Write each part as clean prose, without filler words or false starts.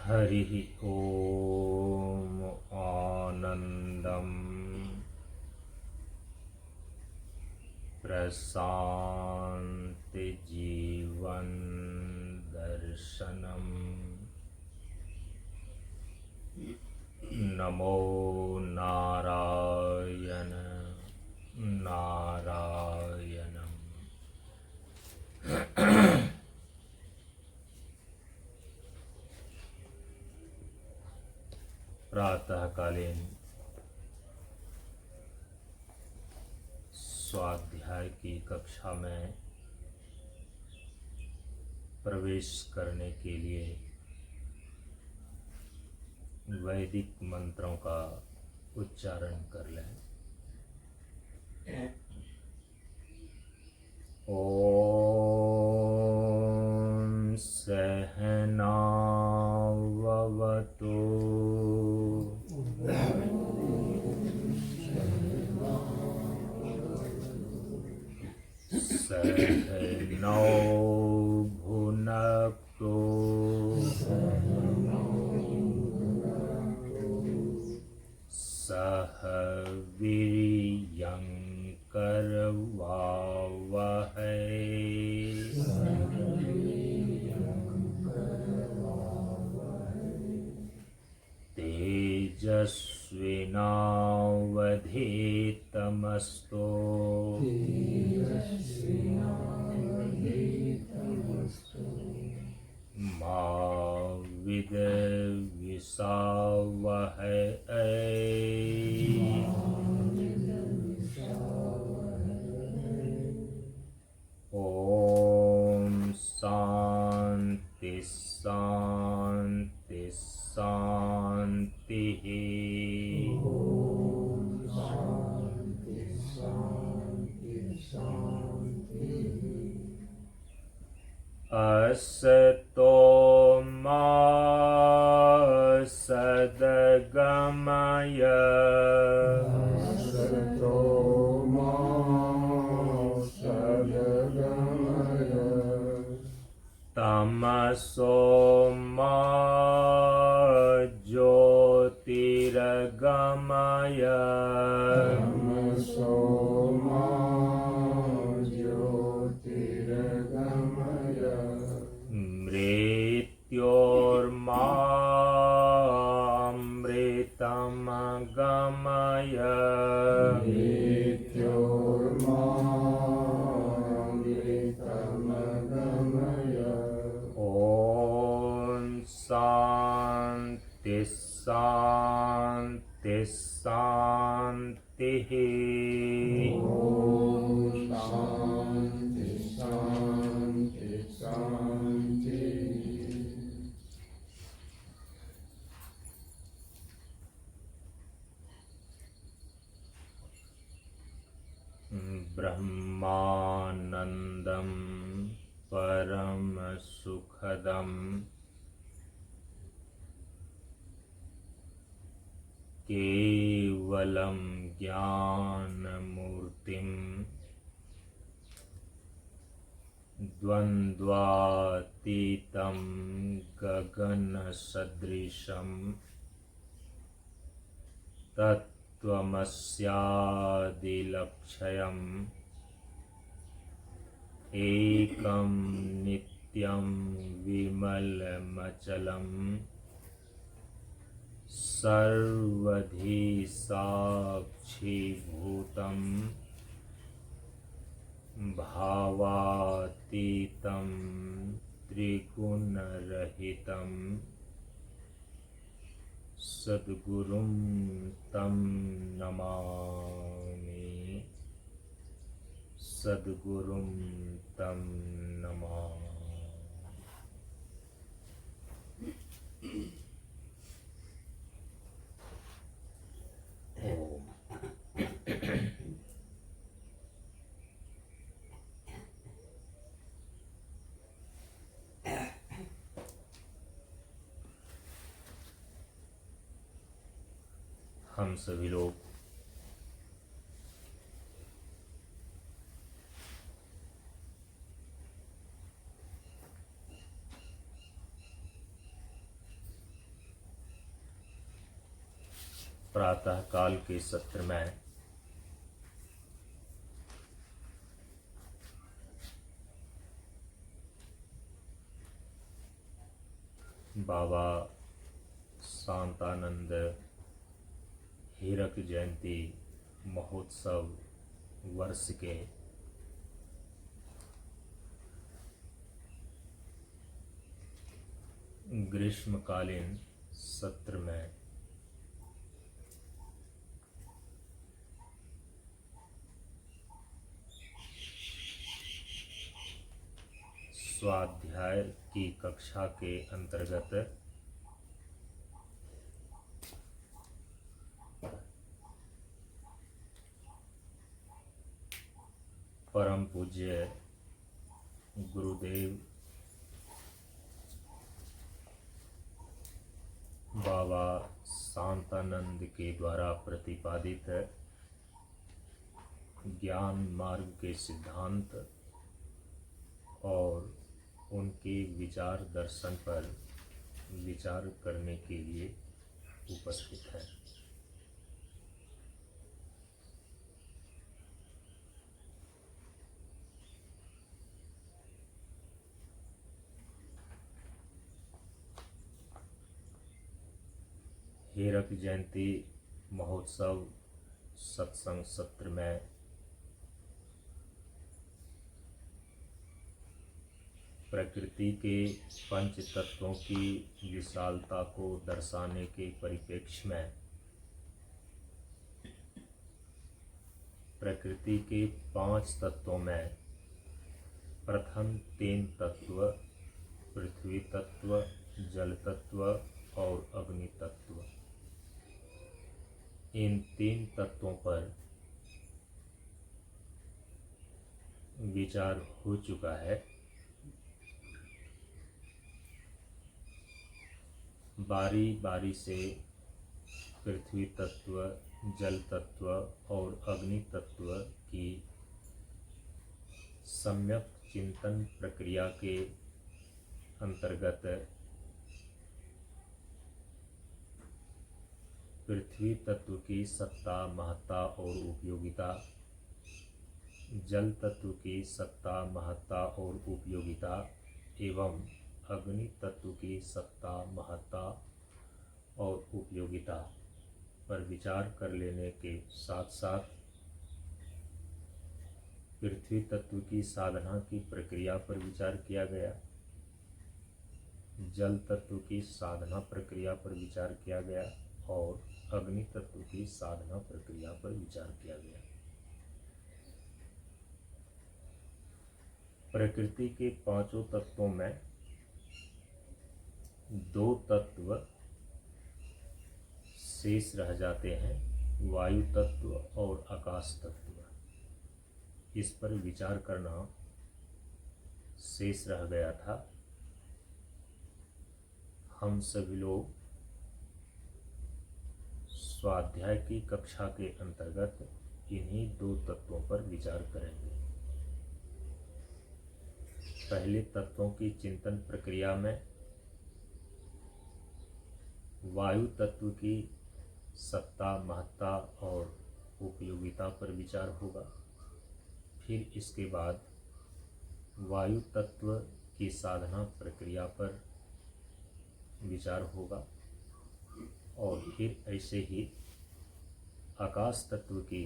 हरिः ॐ आनन्दं प्रशान्तिजीवन दर्शनम् नमो नारायण नारायणम्। प्रातःकालीन स्वाध्याय की कक्षा में प्रवेश करने के लिए वैदिक मंत्रों का उच्चारण कर लें। ओम सहनाववतु सहनौ भुनक्तु सह वीर्यं करवावहै तेजस्विनावधीतमस्तु मा विद्विषावहै। ओम शांति शांति शांति। असतो मा सद्गमय तमसो मा ज्योतिर्गमय मृत्योर्मा अमृतं गमय ओम शांति शांति शांति। ब्रह्मानंदं परम सुखदं केवलं ज्ञानमूर्तिं द्वन्द्वातीतं गगनसदृशं तत्त्वमस्यादिलक्ष्यम् एकं नित्यं विमलमचलं सर्वधी साक्षीभूतं भावातीतं त्रिगुणरहितं सद्गुरुं तं नमामि सद्गुरुं तं नमामि। ओम। हम सभी लोग प्रातः काल के सत्र में बाबा शांतानंद हीरक जयंती महोत्सव वर्ष के ग्रीष्मकालीन सत्र में स्वाध्याय की कक्षा के अंतर्गत परम पूज्य गुरुदेव बाबा शांतानंद के द्वारा प्रतिपादित ज्ञान मार्ग के सिद्धांत और उनके विचार दर्शन पर विचार करने के लिए उपस्थित है। हीरक जयंती महोत्सव सत्संग सत्र में प्रकृति के पंच तत्वों की विशालता को दर्शाने के परिप्रेक्ष्य में प्रकृति के 5 तत्वों में प्रथम 3 तत्व पृथ्वी तत्व, जल तत्व और अग्नि तत्व, इन 3 तत्वों पर विचार हो चुका है। बारी बारी से पृथ्वी तत्व, जल तत्व और अग्नि तत्व की सम्यक चिंतन प्रक्रिया के अंतर्गत पृथ्वी तत्व की सत्ता, महत्ता और उपयोगिता, जल तत्व की सत्ता, महत्ता और उपयोगिता एवं अग्नि तत्व की सत्ता, महत्ता और उपयोगिता पर विचार कर लेने के साथ साथ पृथ्वी तत्व की साधना की प्रक्रिया पर विचार किया गया, जल तत्व की साधना प्रक्रिया पर विचार किया गया और अग्नि तत्व की साधना प्रक्रिया पर विचार किया गया। प्रकृति के 5 तत्वों में 2 तत्व शेष रह जाते हैं, वायु तत्व और आकाश तत्व। इस पर विचार करना शेष रह गया था। हम सभी लोग स्वाध्याय की कक्षा के अंतर्गत इन्हीं 2 तत्वों पर विचार करेंगे। पहले तत्वों की चिंतन प्रक्रिया में वायु तत्व की सत्ता, महत्ता और उपयोगिता पर विचार होगा। फिर इसके बाद वायु तत्व की साधना प्रक्रिया पर विचार होगा और फिर ऐसे ही आकाश तत्व की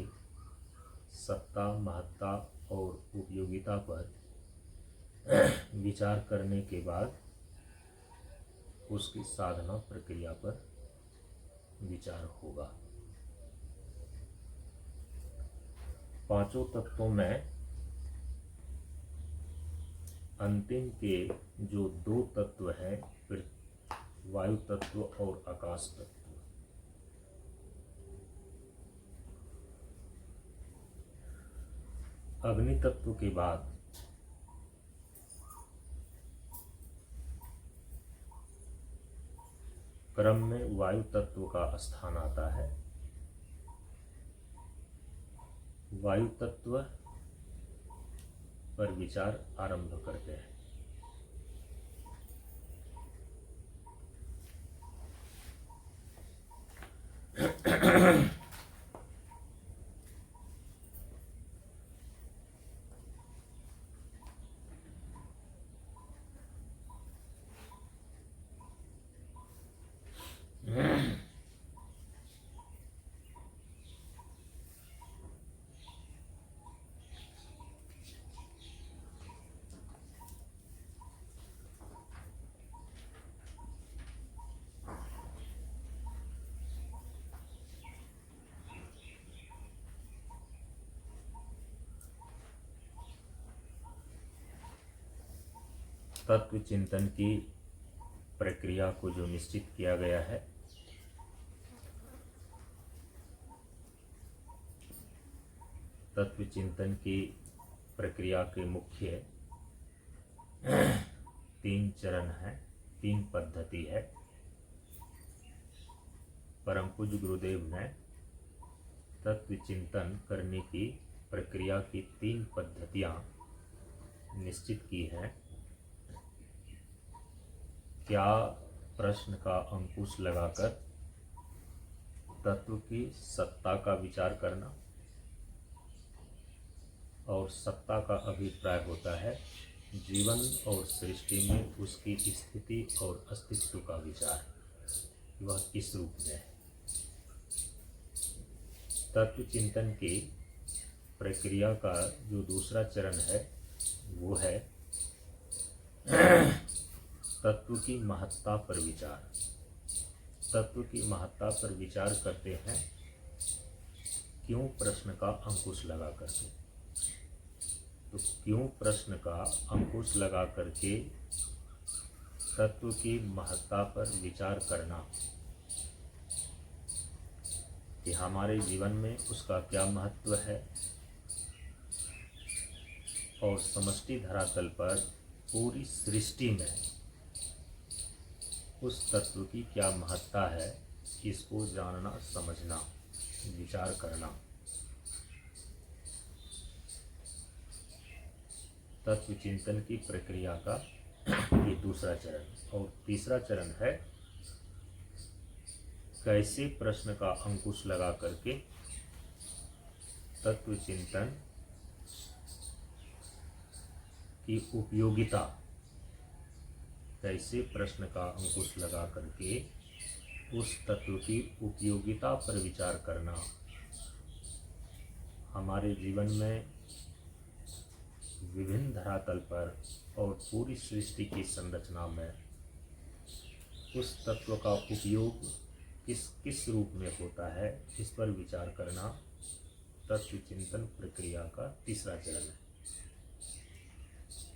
सत्ता, महत्ता और उपयोगिता पर विचार करने के बाद उसकी साधना प्रक्रिया पर विचार होगा। 5 तत्वों में अंतिम के जो 2 तत्व हैं, वायु तत्व और आकाश तत्व, अग्नि तत्व के बाद क्रम में वायु तत्व का स्थान आता है। वायु तत्व पर विचार आरंभ करते हैं। तत्व चिंतन की प्रक्रिया को जो निश्चित किया गया है, तत्व चिंतन की प्रक्रिया के मुख्य 3 चरण हैं, 3 पद्धति है। परम पूज्य गुरुदेव ने तत्व चिंतन करने की प्रक्रिया की 3 पद्धतियां निश्चित की हैं। क्या प्रश्न का अंकुश लगाकर तत्व की सत्ता का विचार करना, और सत्ता का अभिप्राय होता है जीवन और सृष्टि में उसकी स्थिति और अस्तित्व का विचार, वह किस रूप में है। तत्व चिंतन की प्रक्रिया का जो दूसरा चरण है वो है तत्व की महत्ता पर विचार। तत्व की महत्ता पर विचार करते हैं क्यों प्रश्न का अंकुश लगा करके। तो क्यों प्रश्न का अंकुश लगा करके तत्व की महत्ता पर विचार करना कि हमारे जीवन में उसका क्या महत्व है, और समष्टि धरातल पर पूरी सृष्टि में उस तत्व की क्या महत्ता है, इसको जानना, समझना, विचार करना। तत्व चिंतन की प्रक्रिया का ये दूसरा चरण। और तीसरा चरण है कैसे प्रश्न का अंकुश लगा करके तत्व चिंतन की उपयोगिता, कैसे प्रश्न का अंकुश लगा करके उस तत्व की उपयोगिता पर विचार करना। हमारे जीवन में विभिन्न धरातल पर और पूरी सृष्टि की संरचना में उस तत्व का उपयोग किस किस रूप में होता है, इस पर विचार करना तत्व चिंतन प्रक्रिया का तीसरा चरण है।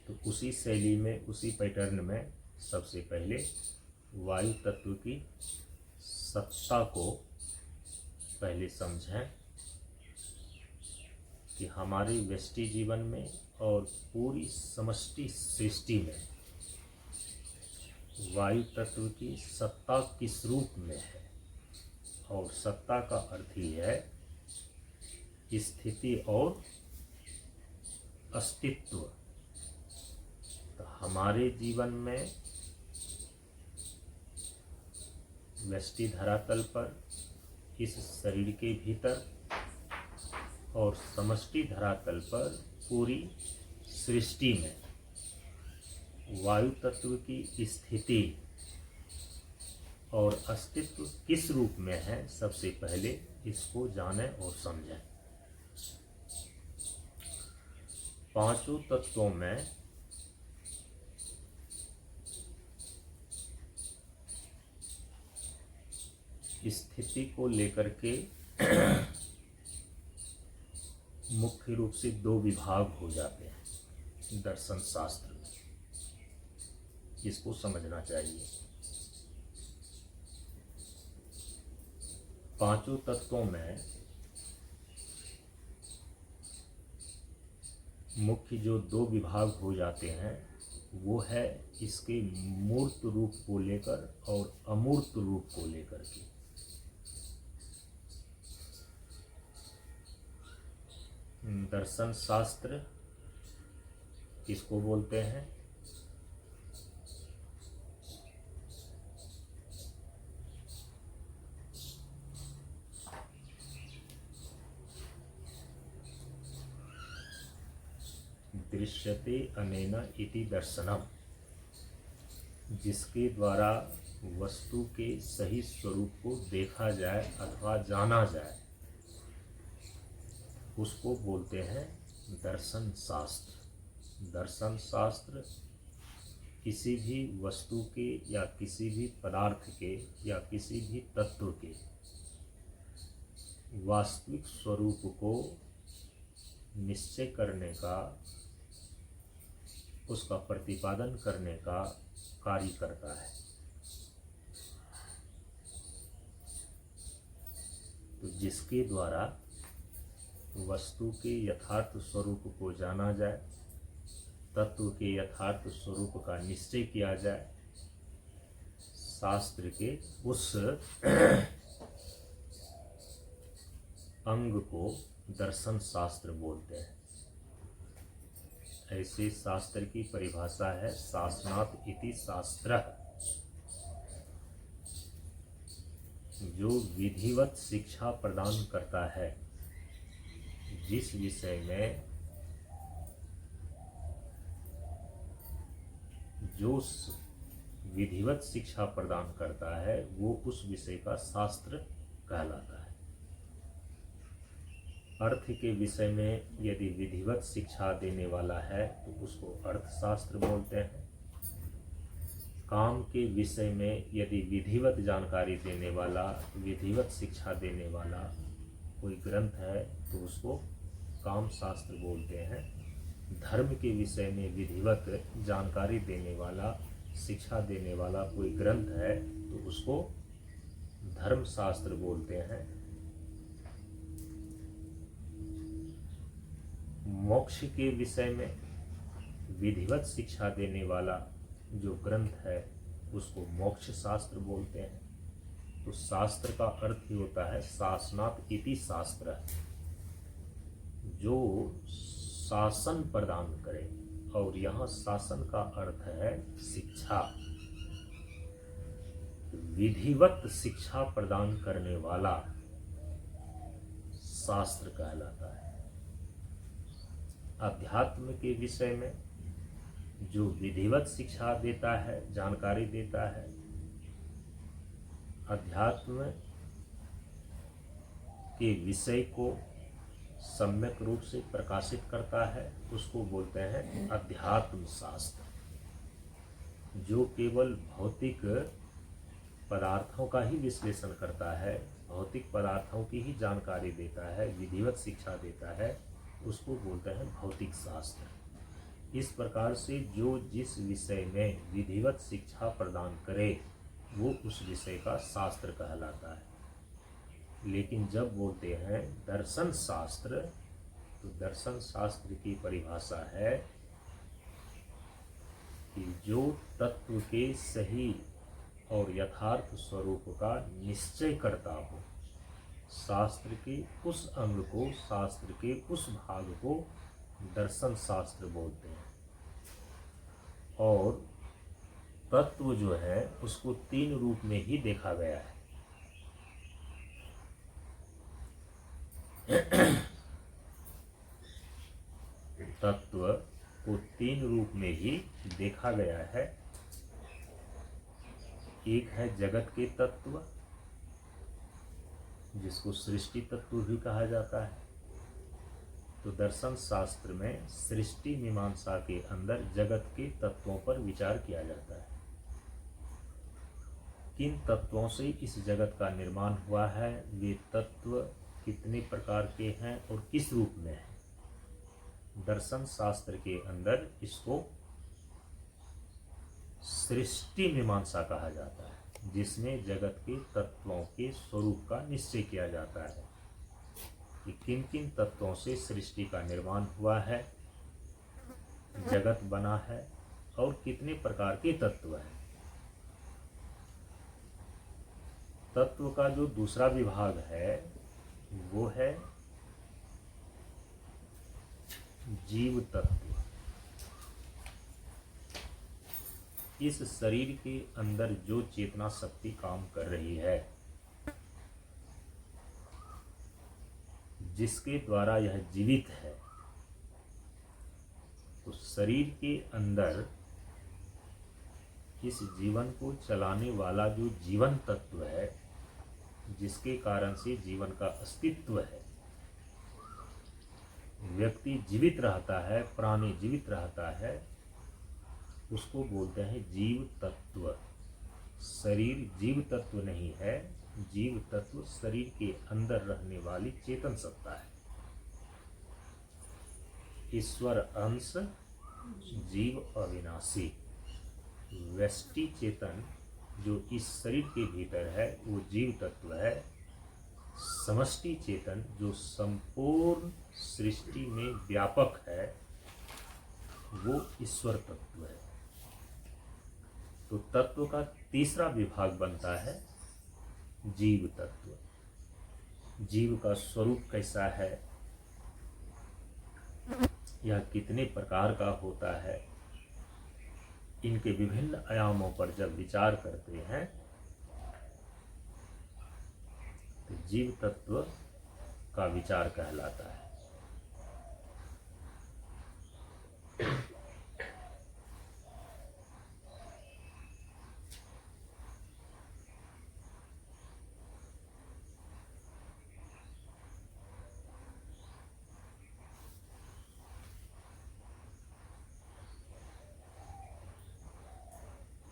तो उसी शैली में, उसी पैटर्न में सबसे पहले वायु तत्व की सत्ता को पहले समझें कि हमारे व्यष्टि जीवन में और पूरी समष्टि सृष्टि में वायु तत्व की सत्ता किस रूप में है। और सत्ता का अर्थ ही है स्थिति और अस्तित्व। तो हमारे जीवन में व्यष्टि धरातल पर, इस शरीर के भीतर, और समष्टि धरातल पर पूरी सृष्टि में वायु तत्व की स्थिति और अस्तित्व किस रूप में है, सबसे पहले इसको जानें और समझें। पांचों तत्वों में स्थिति को लेकर के मुख्य रूप से 2 विभाग हो जाते हैं दर्शन शास्त्र में, इसको समझना चाहिए। पांचों तत्वों में मुख्य जो 2 विभाग हो जाते हैं वो है इसके मूर्त रूप को लेकर और अमूर्त रूप को लेकर के। दर्शन शास्त्र किसको बोलते हैं? दृश्यते अनेन इति दर्शनम, जिसके द्वारा वस्तु के सही स्वरूप को देखा जाए अथवा जाना जाए, उसको बोलते हैं दर्शन शास्त्र। दर्शन शास्त्र किसी भी वस्तु के या किसी भी पदार्थ के या किसी भी तत्व के वास्तविक स्वरूप को निश्चय करने का, उसका प्रतिपादन करने का कार्य करता है। तो जिसके द्वारा वस्तु के यथार्थ स्वरूप को जाना जाए, तत्व के यथार्थ स्वरूप का निश्चय किया जाए, शास्त्र के उस अंग को दर्शन शास्त्र बोलते हैं। ऐसे शास्त्र की परिभाषा है शासनात् इति शास्त्रः, जो विधिवत शिक्षा प्रदान करता है। जिस विषय में जो विधिवत शिक्षा प्रदान करता है वो उस विषय का शास्त्र कहलाता है। अर्थ के विषय में यदि विधिवत शिक्षा देने वाला है तो उसको अर्थशास्त्र बोलते हैं। काम के विषय में यदि विधिवत जानकारी देने वाला, विधिवत शिक्षा देने वाला कोई ग्रंथ है तो उसको काम शास्त्र बोलते हैं। धर्म के विषय में विधिवत जानकारी देने वाला, शिक्षा देने वाला कोई ग्रंथ है तो उसको धर्म शास्त्र बोलते हैं। मोक्ष के विषय में विधिवत शिक्षा देने वाला जो ग्रंथ है उसको मोक्ष शास्त्र बोलते हैं। तो शास्त्र का अर्थ ही होता है शासनात् इति शास्त्र, जो शासन प्रदान करे। और यहाँ शासन का अर्थ है शिक्षा। विधिवत शिक्षा प्रदान करने वाला शास्त्र कहलाता है। अध्यात्म के विषय में जो विधिवत शिक्षा देता है, जानकारी देता है, अध्यात्म के विषय को सम्यक रूप से प्रकाशित करता है, उसको बोलते हैं अध्यात्म शास्त्र। जो केवल भौतिक पदार्थों का ही विश्लेषण करता है, भौतिक पदार्थों की ही जानकारी देता है, विधिवत शिक्षा देता है, उसको बोलते हैं भौतिक शास्त्र। इस प्रकार से जो जिस विषय में विधिवत शिक्षा प्रदान करे वो उस विषय का शास्त्र कहलाता है। लेकिन जब बोलते हैं दर्शन शास्त्र, तो दर्शन शास्त्र की परिभाषा है कि जो तत्व के सही और यथार्थ स्वरूप का निश्चय करता हो, शास्त्र के उस अंग को, शास्त्र के उस भाग को दर्शन शास्त्र बोलते हैं। और तत्व जो है उसको 3 रूप में ही देखा गया है। तत्व को 3 रूप में ही देखा गया है। एक है जगत के तत्व, जिसको सृष्टि तत्व भी कहा जाता है। तो दर्शन शास्त्र में सृष्टि मीमांसा के अंदर जगत के तत्वों पर विचार किया जाता है। किन तत्वों से इस जगत का निर्माण हुआ है, वे तत्व कितने प्रकार के हैं और किस रूप में हैं। दर्शन शास्त्र के अंदर इसको सृष्टि मीमांसा कहा जाता है, जिसमें जगत के तत्वों के स्वरूप का निश्चय किया जाता है कि किन किन तत्वों से सृष्टि का निर्माण हुआ है, जगत बना है और कितने प्रकार के तत्व हैं। तत्व का जो दूसरा विभाग है वो है जीव तत्व। इस शरीर के अंदर जो चेतना शक्ति काम कर रही है, जिसके द्वारा यह जीवित है, तो शरीर के अंदर इस जीवन को चलाने वाला जो जीवन तत्व है, जिसके कारण से जीवन का अस्तित्व है, व्यक्ति जीवित रहता है, प्राणी जीवित रहता है, उसको बोलते हैं जीव तत्व। शरीर जीव तत्व नहीं है, जीव तत्व शरीर के अंदर रहने वाली चेतन सत्ता है। ईश्वर अंश जीव अविनाशी। व्यष्टि चेतन जो इस शरीर के भीतर है वो जीव तत्व है। समष्टि चेतन जो संपूर्ण सृष्टि में व्यापक है वो ईश्वर तत्व है। तो तत्व का तीसरा विभाग बनता है जीव तत्व। जीव का स्वरूप कैसा है, यह कितने प्रकार का होता है, इनके विभिन्न आयामों पर जब विचार करते हैं तो जीव तत्व का विचार कहलाता है।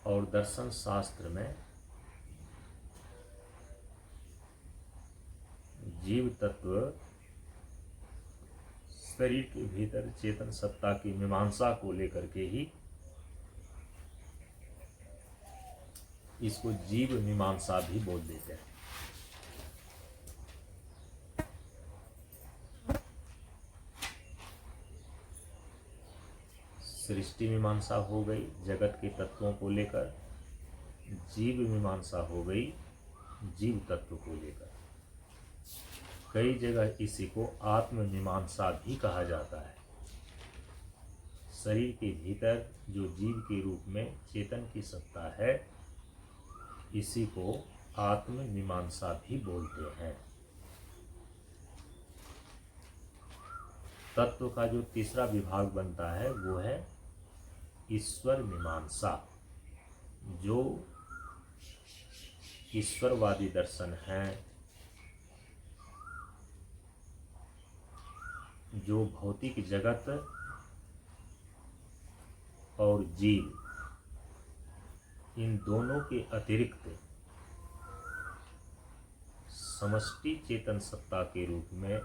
और दर्शन शास्त्र में जीव तत्व शरीर के भीतर चेतन सत्ता की मीमांसा को लेकर के ही इसको जीव मीमांसा भी बोल देते हैं। सृष्टि मीमांसा हो गई जगत के तत्वों को लेकर, जीव मीमांसा हो गई जीव तत्व को लेकर। कई जगह इसी को आत्म मीमांसा भी कहा जाता है। शरीर के भीतर जो जीव के रूप में चेतन की सत्ता है इसी को आत्म मीमांसा भी बोलते हैं। तत्व का जो तीसरा विभाग बनता है वो है ईश्वर मीमांसा। जो ईश्वरवादी दर्शन है, जो भौतिक जगत और जीव इन दोनों के अतिरिक्त समष्टि चेतन सत्ता के रूप में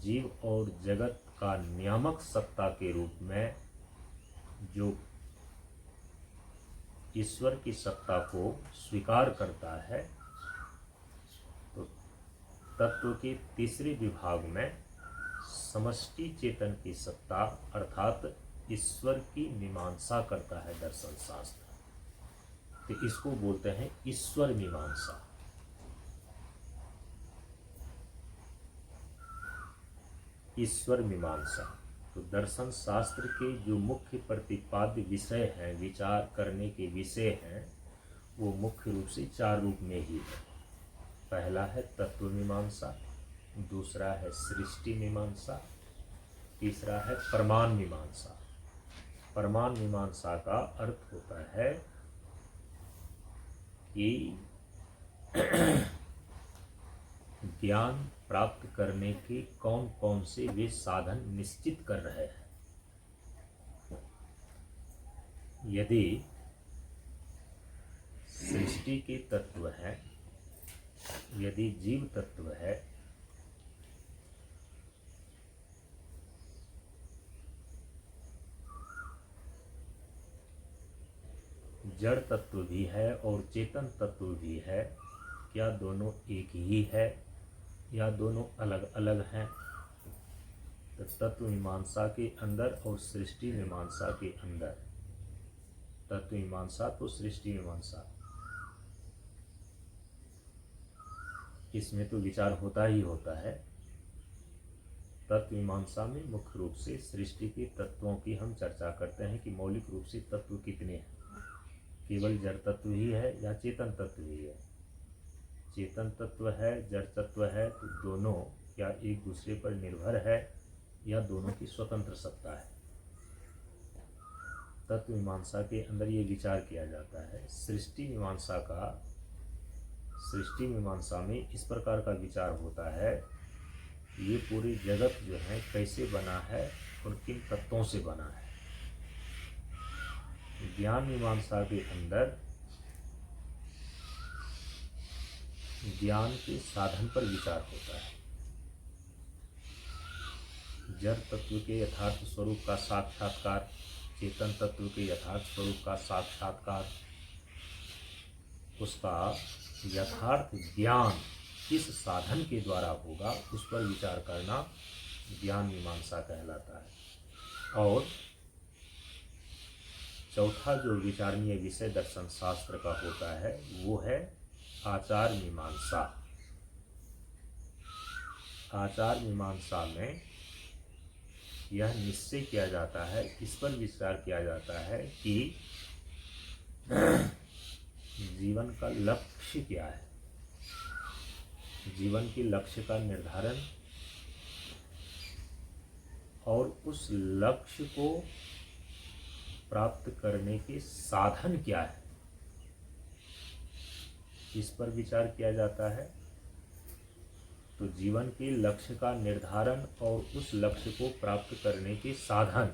जीव और जगत का नियामक सत्ता के रूप में जो ईश्वर की सत्ता को स्वीकार करता है, तो तत्व के तीसरे विभाग में समष्टि चेतन की सत्ता अर्थात ईश्वर की मीमांसा करता है दर्शन शास्त्र। तो इसको बोलते हैं ईश्वर मीमांसा। ईश्वर मीमांसा। तो दर्शन शास्त्र के जो मुख्य प्रतिपाद्य विषय हैं, विचार करने के विषय हैं, वो मुख्य रूप से चार रूप में ही है। पहला है तत्व मीमांसा, दूसरा है सृष्टि मीमांसा, तीसरा है प्रमाण मीमांसा। प्रमाण मीमांसा का अर्थ होता है कि ज्ञान प्राप्त करने के कौन कौन से वे साधन निश्चित कर रहे हैं। यदि सृष्टि के तत्व है, यदि जीव तत्व है, जड़ तत्व भी है और चेतन तत्व भी है, क्या दोनों एक ही है या दोनों अलग अलग हैं? तो तत्व मीमांसा के अंदर और सृष्टि मीमांसा के अंदर, तत्व मीमांसा तो सृष्टि मीमांसा, इसमें तो विचार होता ही होता है। तत्व मीमांसा में मुख्य रूप से सृष्टि के तत्वों की हम चर्चा करते हैं कि मौलिक रूप से तत्व कितने हैं, केवल जड़ तत्व ही है या चेतन तत्व ही है। चेतन तत्व है, जड़ तत्व है, तो दोनों क्या एक दूसरे पर निर्भर है या दोनों की स्वतंत्र सत्ता है। तत्व मीमांसा के अंदर ये विचार किया जाता है। सृष्टि मीमांसा में इस प्रकार का विचार होता है, ये पूरी जगत जो है कैसे बना है और किन तत्वों से बना है। ज्ञान मीमांसा के अंदर ज्ञान के साधन पर विचार होता है। जड़ तत्व के यथार्थ स्वरूप का साक्षात्कार, चेतन तत्व के यथार्थ स्वरूप का साक्षात्कार, उसका यथार्थ ज्ञान किस साधन के द्वारा होगा, उस पर विचार करना ज्ञान मीमांसा कहलाता है। और चौथा जो विचारणीय विषय दर्शन शास्त्र का होता है वो है आचार मीमांसा। आचार मीमांसा में यह निश्चय किया जाता है, इस पर विचार किया जाता है कि जीवन का लक्ष्य क्या है। जीवन के लक्ष्य का निर्धारण और उस लक्ष्य को प्राप्त करने के साधन क्या है, इस पर विचार किया जाता है। तो जीवन के लक्ष्य का निर्धारण और उस लक्ष्य को प्राप्त करने के साधन,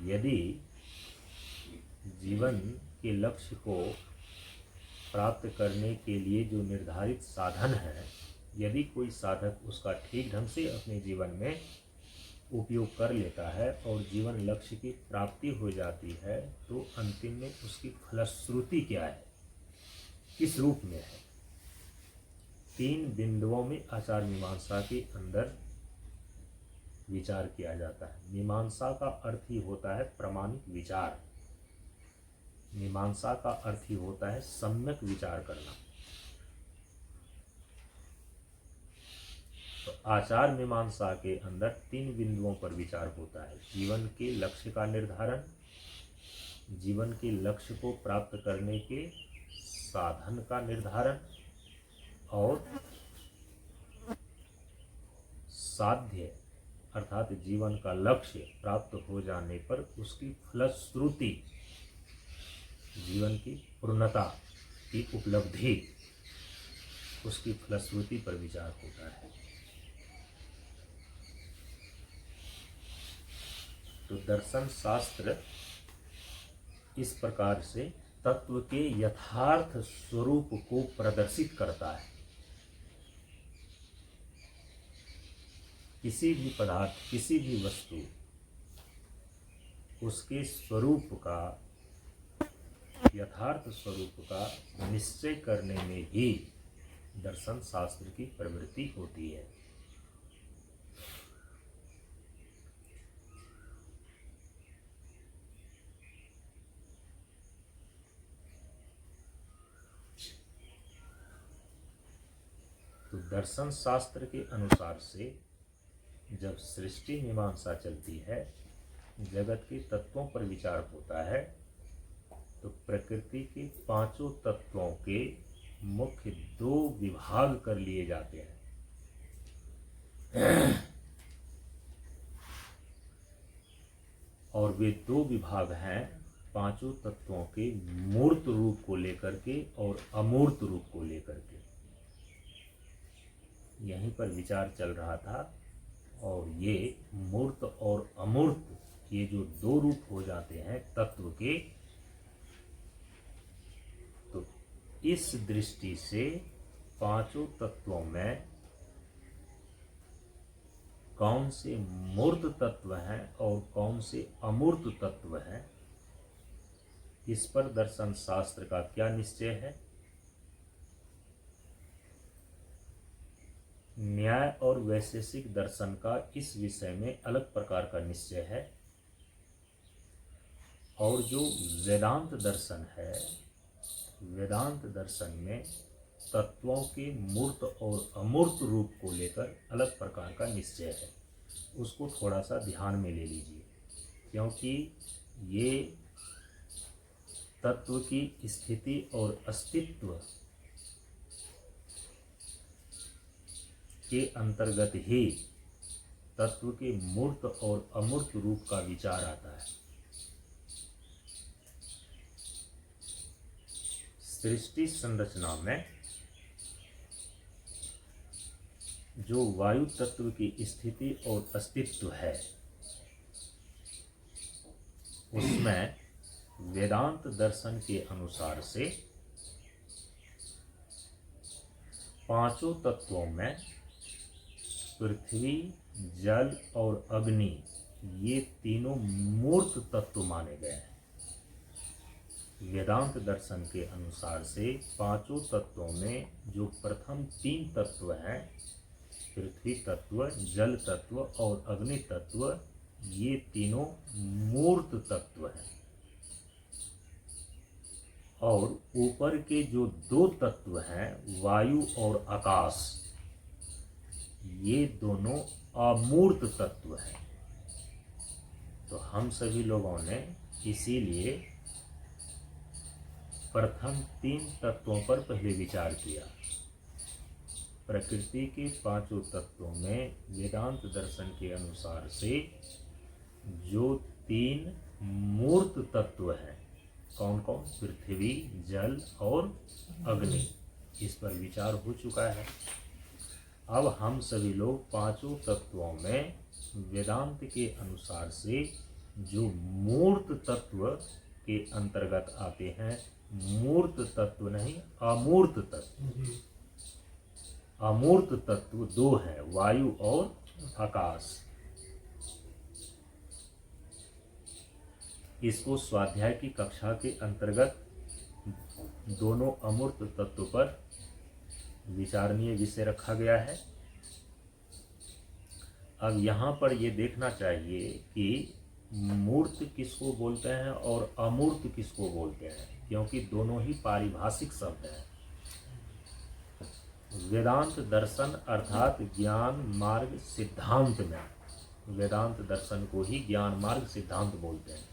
यदि जीवन के लक्ष्य को प्राप्त करने के लिए जो निर्धारित साधन है, यदि कोई साधक उसका ठीक ढंग से अपने जीवन में उपयोग कर लेता है और जीवन लक्ष्य की प्राप्ति हो जाती है, तो अंतिम में उसकी फलश्रुति क्या है, किस रूप में है। 3 बिंदुओं में आचार मीमांसा के अंदर विचार किया जाता है। मीमांसा का अर्थ ही होता है प्रामाणिक विचार। मीमांसा का अर्थ ही होता है सम्यक विचार करना। तो आचार मीमांसा के अंदर 3 बिंदुओं पर विचार होता है। जीवन के लक्ष्य का निर्धारण, जीवन के लक्ष्य को प्राप्त करने के साधन का निर्धारण और साध्य अर्थात जीवन का लक्ष्य प्राप्त हो जाने पर उसकी फलश्रुति, जीवन की पूर्णता की उपलब्धि, उसकी फलश्रुति पर विचार होता है। तो दर्शन शास्त्र इस प्रकार से तत्व के यथार्थ स्वरूप को प्रदर्शित करता है। किसी भी पदार्थ, किसी भी वस्तु, उसके स्वरूप का, यथार्थ स्वरूप का निश्चय करने में ही दर्शन शास्त्र की प्रवृत्ति होती है। तो दर्शन शास्त्र के अनुसार से जब सृष्टि मीमांसा चलती है, जगत के तत्वों पर विचार होता है, तो प्रकृति के 5 तत्वों के मुख्य 2 विभाग कर लिए जाते हैं। और वे 2 विभाग हैं 5 तत्वों के मूर्त रूप को लेकर के और अमूर्त रूप को लेकर के। यहीं पर विचार चल रहा था। और ये मूर्त और अमूर्त, ये जो 2 रूप हो जाते हैं तत्व के, तो इस दृष्टि से 5 तत्वों में कौन से मूर्त तत्व हैं और कौन से अमूर्त तत्व हैं, इस पर दर्शन शास्त्र का क्या निश्चय है। न्याय और वैशेषिक दर्शन का इस विषय में अलग प्रकार का निश्चय है। और जो वेदांत दर्शन है, वेदांत दर्शन में तत्वों के मूर्त और अमूर्त रूप को लेकर अलग प्रकार का निश्चय है। उसको थोड़ा सा ध्यान में ले लीजिए, क्योंकि ये तत्व की स्थिति और अस्तित्व के अंतर्गत ही तत्व के मूर्त और अमूर्त रूप का विचार आता है। सृष्टि संरचना में जो वायु तत्व की स्थिति और अस्तित्व है, उसमें वेदांत दर्शन के अनुसार से पांचों तत्वों में पृथ्वी, जल और अग्नि ये तीनों मूर्त तत्व माने गए हैं। वेदांत दर्शन के अनुसार से पांचों तत्वों में जो प्रथम तीन तत्व हैं, पृथ्वी तत्व, जल तत्व और अग्नि तत्व, ये तीनों मूर्त तत्व हैं। और ऊपर के जो दो तत्व हैं, वायु और आकाश, ये दोनों अमूर्त तत्व हैं। तो हम सभी लोगों ने इसीलिए प्रथम तीन तत्वों पर पहले विचार किया। प्रकृति के पांचों तत्वों में वेदांत दर्शन के अनुसार से जो तीन मूर्त तत्व हैं, कौन कौन? पृथ्वी, जल और अग्नि, इस पर विचार हो चुका है। अब हम सभी लोग पांचों तत्वों में वेदांत के अनुसार से जो मूर्त तत्व के अंतर्गत आते हैं, मूर्त तत्व नहीं, अमूर्त तत्व। अमूर्त तत्व दो हैं, वायु और आकाश। इसको स्वाध्याय की कक्षा के अंतर्गत दोनों अमूर्त तत्व पर विचारणीय विषय रखा गया है। अब यहाँ पर ये देखना चाहिए कि मूर्त किसको बोलते हैं और अमूर्त किसको बोलते हैं, क्योंकि दोनों ही पारिभाषिक शब्द हैं। वेदांत दर्शन अर्थात ज्ञान मार्ग सिद्धांत में वेदांत दर्शन को ही ज्ञान मार्ग सिद्धांत बोलते हैं।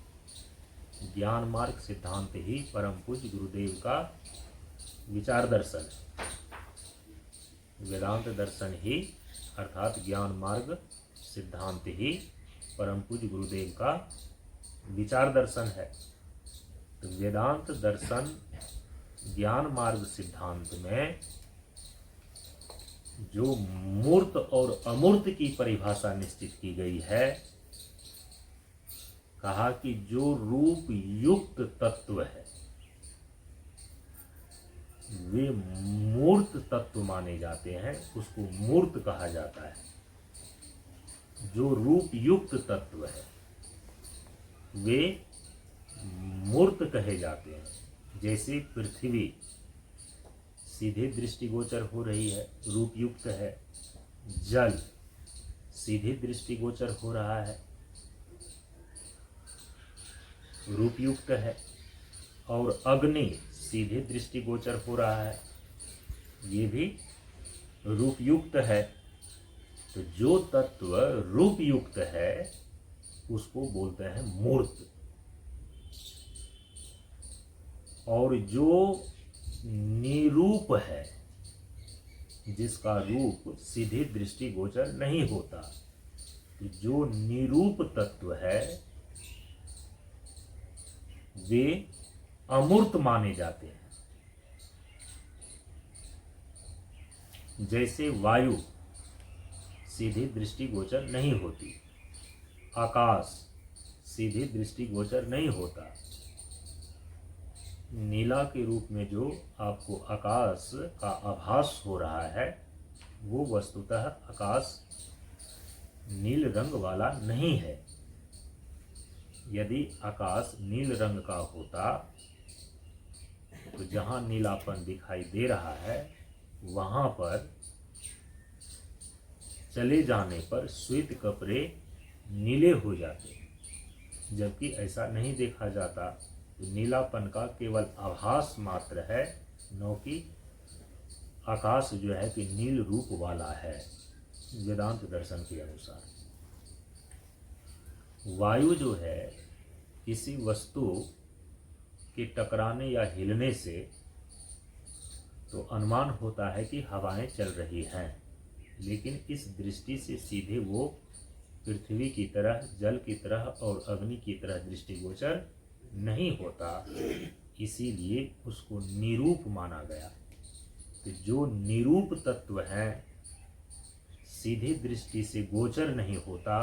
ज्ञान मार्ग सिद्धांत ही परम पूज्य गुरुदेव का विचार दर्शन है। वेदांत दर्शन ही अर्थात ज्ञान मार्ग सिद्धांत ही परम पूज्य गुरुदेव का विचार दर्शन है। तो वेदांत दर्शन ज्ञान मार्ग सिद्धांत में जो मूर्त और अमूर्त की परिभाषा निश्चित की गई है, कहा कि जो रूप युक्त तत्व है वे मूर्त तत्व माने जाते हैं, उसको मूर्त कहा जाता है। जो रूप युक्त तत्व है वे मूर्त कहे जाते हैं। जैसे पृथ्वी सीधे दृष्टिगोचर हो रही है, रूप युक्त है। जल सीधे दृष्टिगोचर हो रहा है, रूप युक्त है। और अग्नि सीधे दृष्टिगोचर हो रहा है, ये भी रूप युक्त है। तो जो तत्व रूप युक्त है उसको बोलते हैं मूर्त। और जो निरूप है, जिसका रूप सीधे दृष्टिगोचर नहीं होता, तो जो निरूप तत्व है वे अमूर्त माने जाते हैं। जैसे वायु सीधी दृष्टिगोचर नहीं होती, आकाश सीधी दृष्टिगोचर नहीं होता। नीला के रूप में जो आपको आकाश का आभास हो रहा है, वो वस्तुतः आकाश नील रंग वाला नहीं है। यदि आकाश नील रंग का होता तो जहाँ नीलापन दिखाई दे रहा है वहाँ पर चले जाने पर श्वेत कपड़े नीले हो जाते, जबकि ऐसा नहीं देखा जाता। तो नीलापन का केवल आभास मात्र है, न कि आकाश जो है कि नील रूप वाला है। वेदांत दर्शन के अनुसार वायु जो है किसी वस्तु के टकराने या हिलने से तो अनुमान होता है कि हवाएं चल रही हैं, लेकिन इस दृष्टि से सीधे वो पृथ्वी की तरह, जल की तरह और अग्नि की तरह दृष्टिगोचर नहीं होता। इसीलिए उसको निरूप माना गया। तो जो निरूप तत्व है, सीधी दृष्टि से गोचर नहीं होता,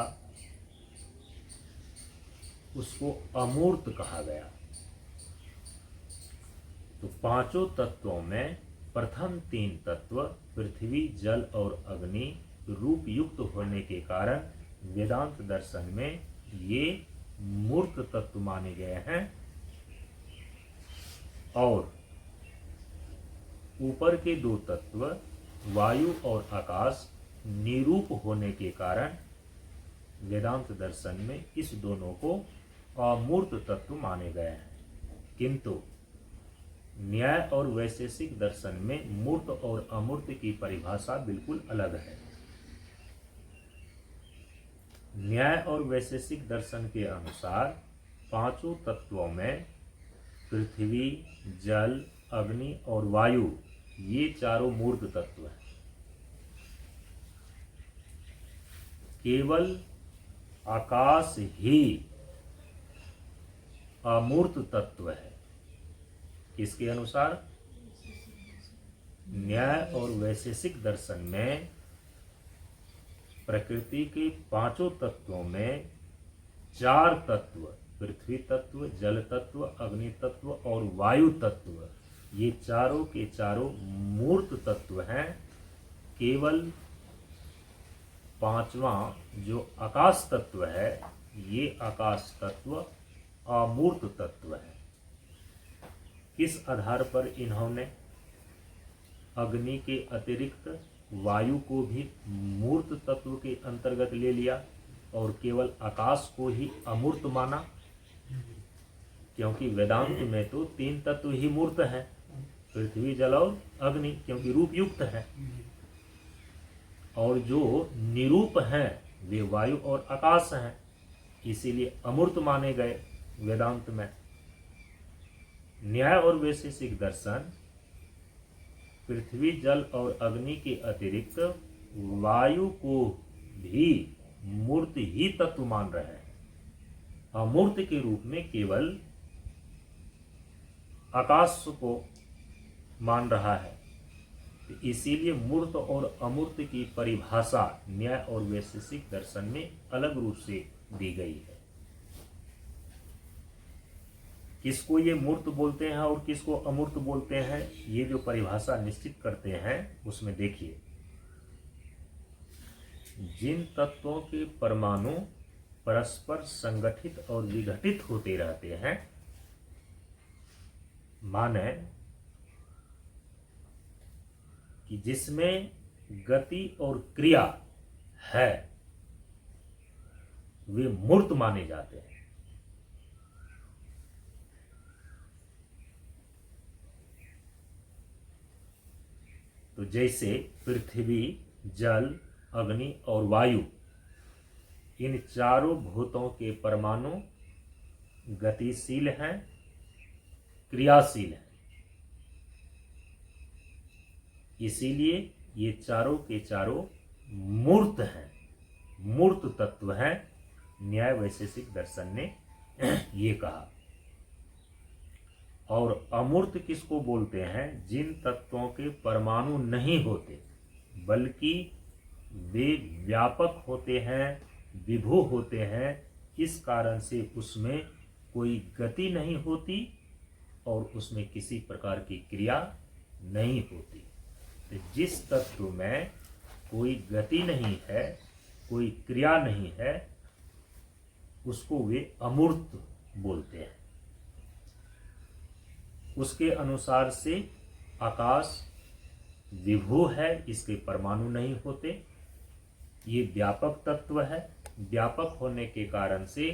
उसको अमूर्त कहा गया। तो पांचों तत्वों में प्रथम तीन तत्व पृथ्वी, जल और अग्नि रूप युक्त होने के कारण वेदांत दर्शन में ये मूर्त तत्व माने गए हैं, और ऊपर के दो तत्व वायु और आकाश निरूप होने के कारण वेदांत दर्शन में इस दोनों को अमूर्त तत्व माने गए हैं। किंतु न्याय और वैशेषिक दर्शन में मूर्त और अमूर्त की परिभाषा बिल्कुल अलग है। न्याय और वैशेषिक दर्शन के अनुसार पांचों तत्वों में पृथ्वी, जल, अग्नि और वायु ये चारों मूर्त तत्व हैं। केवल आकाश ही अमूर्त तत्व है। किसके अनुसार? न्याय और वैशेषिक दर्शन में प्रकृति के पांचों तत्वों में चार तत्व, पृथ्वी तत्व, जल तत्व, अग्नि तत्व और वायु तत्व, ये चारों के चारों मूर्त तत्व हैं। केवल पांचवा जो आकाश तत्व है, ये आकाश तत्व अमूर्त तत्व है। किस आधार पर इन्होंने अग्नि के अतिरिक्त वायु को भी मूर्त तत्व के अंतर्गत ले लिया और केवल आकाश को ही अमूर्त माना? क्योंकि वेदांत में तो तीन तत्व ही मूर्त हैं, पृथ्वी, जल और अग्नि, क्योंकि रूप युक्त है। और जो निरूप हैं वे वायु और आकाश हैं, इसीलिए अमूर्त माने गए वेदांत में। न्याय और वैशेषिक दर्शन पृथ्वी, जल और अग्नि के अतिरिक्त वायु को भी मूर्त ही तत्व मान रहे हैं। अमूर्त के रूप में केवल आकाश को मान रहा है। इसीलिए मूर्त और अमूर्त की परिभाषा न्याय और वैशेषिक दर्शन में अलग रूप से दी गई है। किसको ये मूर्त बोलते हैं और किसको अमूर्त बोलते हैं, ये जो परिभाषा निश्चित करते हैं उसमें देखिए, जिन तत्वों के परमाणु परस्पर संगठित और विघटित होते रहते हैं, माने कि जिसमें गति और क्रिया है, वे मूर्त माने जाते हैं। तो जैसे पृथ्वी, जल, अग्नि और वायु, इन चारों भूतों के परमाणु गतिशील हैं, क्रियाशील हैं, इसीलिए ये चारों के चारों मूर्त हैं, मूर्त तत्व हैं। न्याय वैशेषिक दर्शन ने ये कहा। और अमूर्त किसको बोलते हैं? जिन तत्वों के परमाणु नहीं होते, बल्कि वे व्यापक होते हैं, विभू होते हैं, इस कारण से उसमें कोई गति नहीं होती और उसमें किसी प्रकार की क्रिया नहीं होती। तो जिस तत्व में कोई गति नहीं है, कोई क्रिया नहीं है, उसको वे अमूर्त बोलते हैं। उसके अनुसार से आकाश विभू है, इसके परमाणु नहीं होते, ये व्यापक तत्व है। व्यापक होने के कारण से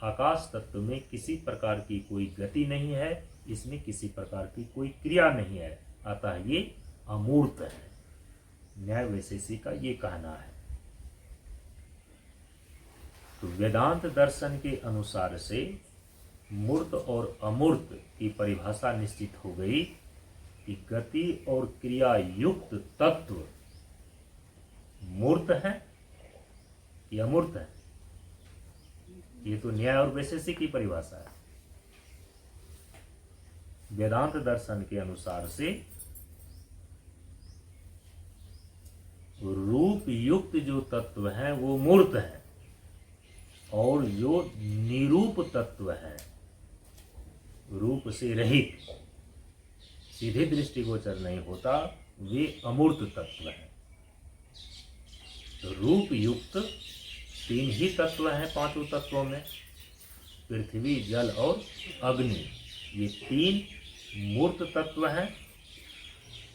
आकाश तत्व में किसी प्रकार की कोई गति नहीं है, इसमें किसी प्रकार की कोई क्रिया नहीं है, अतः ये अमूर्त है। न्याय वैशेषिक का ये कहना है। तो वेदांत दर्शन के अनुसार से मूर्त और अमूर्त की परिभाषा निश्चित हो गई कि गति और क्रिया युक्त तत्व मूर्त है या अमूर्त है। ये तो न्याय और वैशेषिक की परिभाषा है। वेदांत दर्शन के अनुसार से रूप युक्त जो तत्व है वो मूर्त है, और जो निरूप तत्व है, रूप से रहित, सीधे दृष्टिगोचर नहीं होता, वे अमूर्त तत्व हैं। तो रूप युक्त 3 ही तत्व हैं 5 तत्वों में, पृथ्वी, जल और अग्नि। ये 3 मूर्त तत्व हैं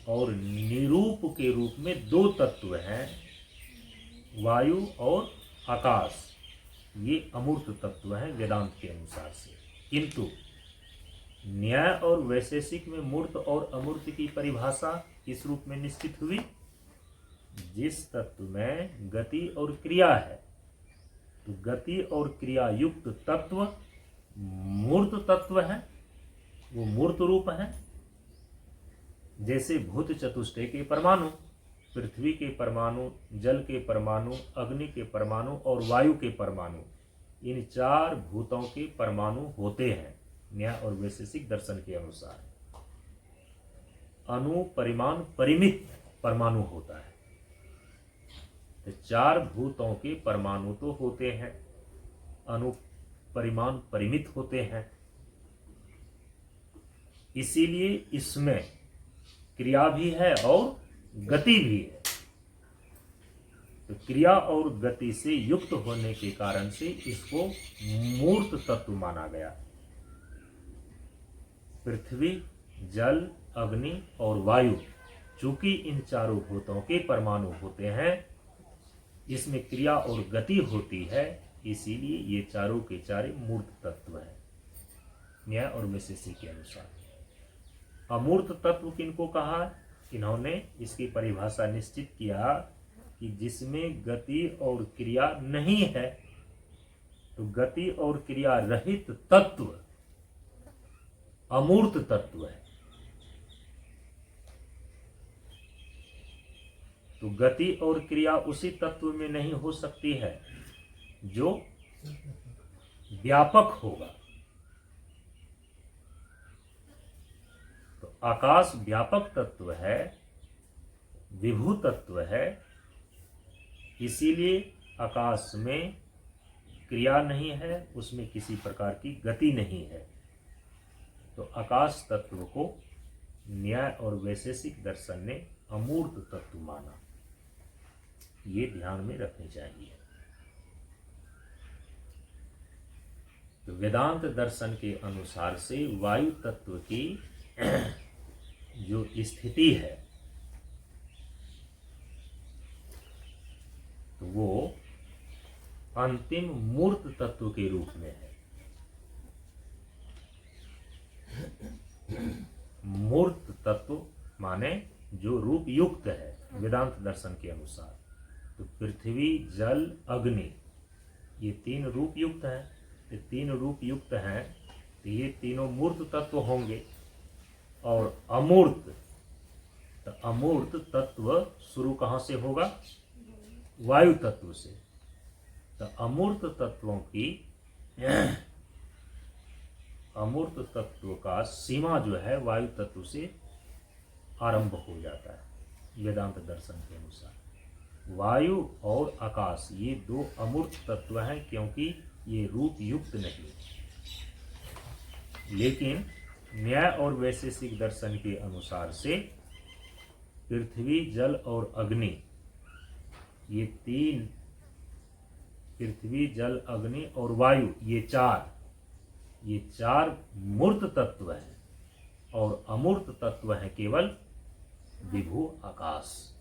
और निरूप के रूप में 2 तत्व हैं, वायु और आकाश। ये अमूर्त तत्व हैं वेदांत के अनुसार से। किंतु न्याय और वैशेषिक में मूर्त और अमूर्त की परिभाषा इस रूप में निश्चित हुई, जिस तत्व में गति और क्रिया है, तो गति और क्रिया युक्त तत्व मूर्त तत्व है, वो मूर्त रूप है। जैसे भूत चतुष्टय के परमाणु, पृथ्वी के परमाणु, जल के परमाणु, अग्नि के परमाणु और वायु के परमाणु, इन 4 भूतों के परमाणु होते हैं न्याय और वैशेषिक दर्शन के अनुसार। अणु, परिमाण, परिमित परमाणु होता है। तो 4 भूतों के परमाणु तो होते हैं, अणु, परिमाण, परिमित होते हैं। इसीलिए इसमें क्रिया भी है और गति भी है। तो क्रिया और गति से युक्त होने के कारण से इसको मूर्त तत्व माना गया। पृथ्वी, जल, अग्नि और वायु, चूंकि इन 4 भूतों के परमाणु होते हैं, इसमें क्रिया और गति होती है, इसीलिए ये चारों के 4 मूर्त तत्व हैं न्याय और वैशेषिक के अनुसार। अमूर्त तत्व किनको कहा? इन्होंने इसकी परिभाषा निश्चित किया कि जिसमें गति और क्रिया नहीं है। तो गति और क्रिया रहित तत्व अमूर्त तत्व है। तो गति और क्रिया उसी तत्व में नहीं हो सकती है जो व्यापक होगा। तो आकाश व्यापक तत्व है, विभू तत्व है, इसीलिए आकाश में क्रिया नहीं है, उसमें किसी प्रकार की गति नहीं है। तो आकाश तत्व को न्याय और वैशेषिक दर्शन ने अमूर्त तत्व माना। ये ध्यान में रखनी चाहिए। तो वेदांत दर्शन के अनुसार से वायु तत्व की जो स्थिति है, तो वो अंतिम मूर्त तत्व के रूप में है। मूर्त तत्व माने जो रूप युक्त है वेदांत दर्शन के अनुसार। तो पृथ्वी, जल, अग्नि, ये 3 रूप युक्त हैं। ये 3 रूप युक्त हैं, तो ये तीनों मूर्त तत्व होंगे। और अमूर्त, तो अमूर्त तत्व शुरू कहाँ से होगा? वायु तत्व से। तो अमूर्त तत्वों की अमूर्त तत्व का सीमा जो है वायु तत्व से आरंभ हो जाता है वेदांत दर्शन के अनुसार। वायु और आकाश ये 2 अमूर्त तत्व हैं, क्योंकि ये रूप युक्त नहीं। लेकिन न्याय और वैशेषिक दर्शन के अनुसार से पृथ्वी, जल और अग्नि, ये 3, पृथ्वी, जल, अग्नि और वायु, ये 4 मूर्त तत्व हैं और अमूर्त तत्व हैं केवल विभू आकाश।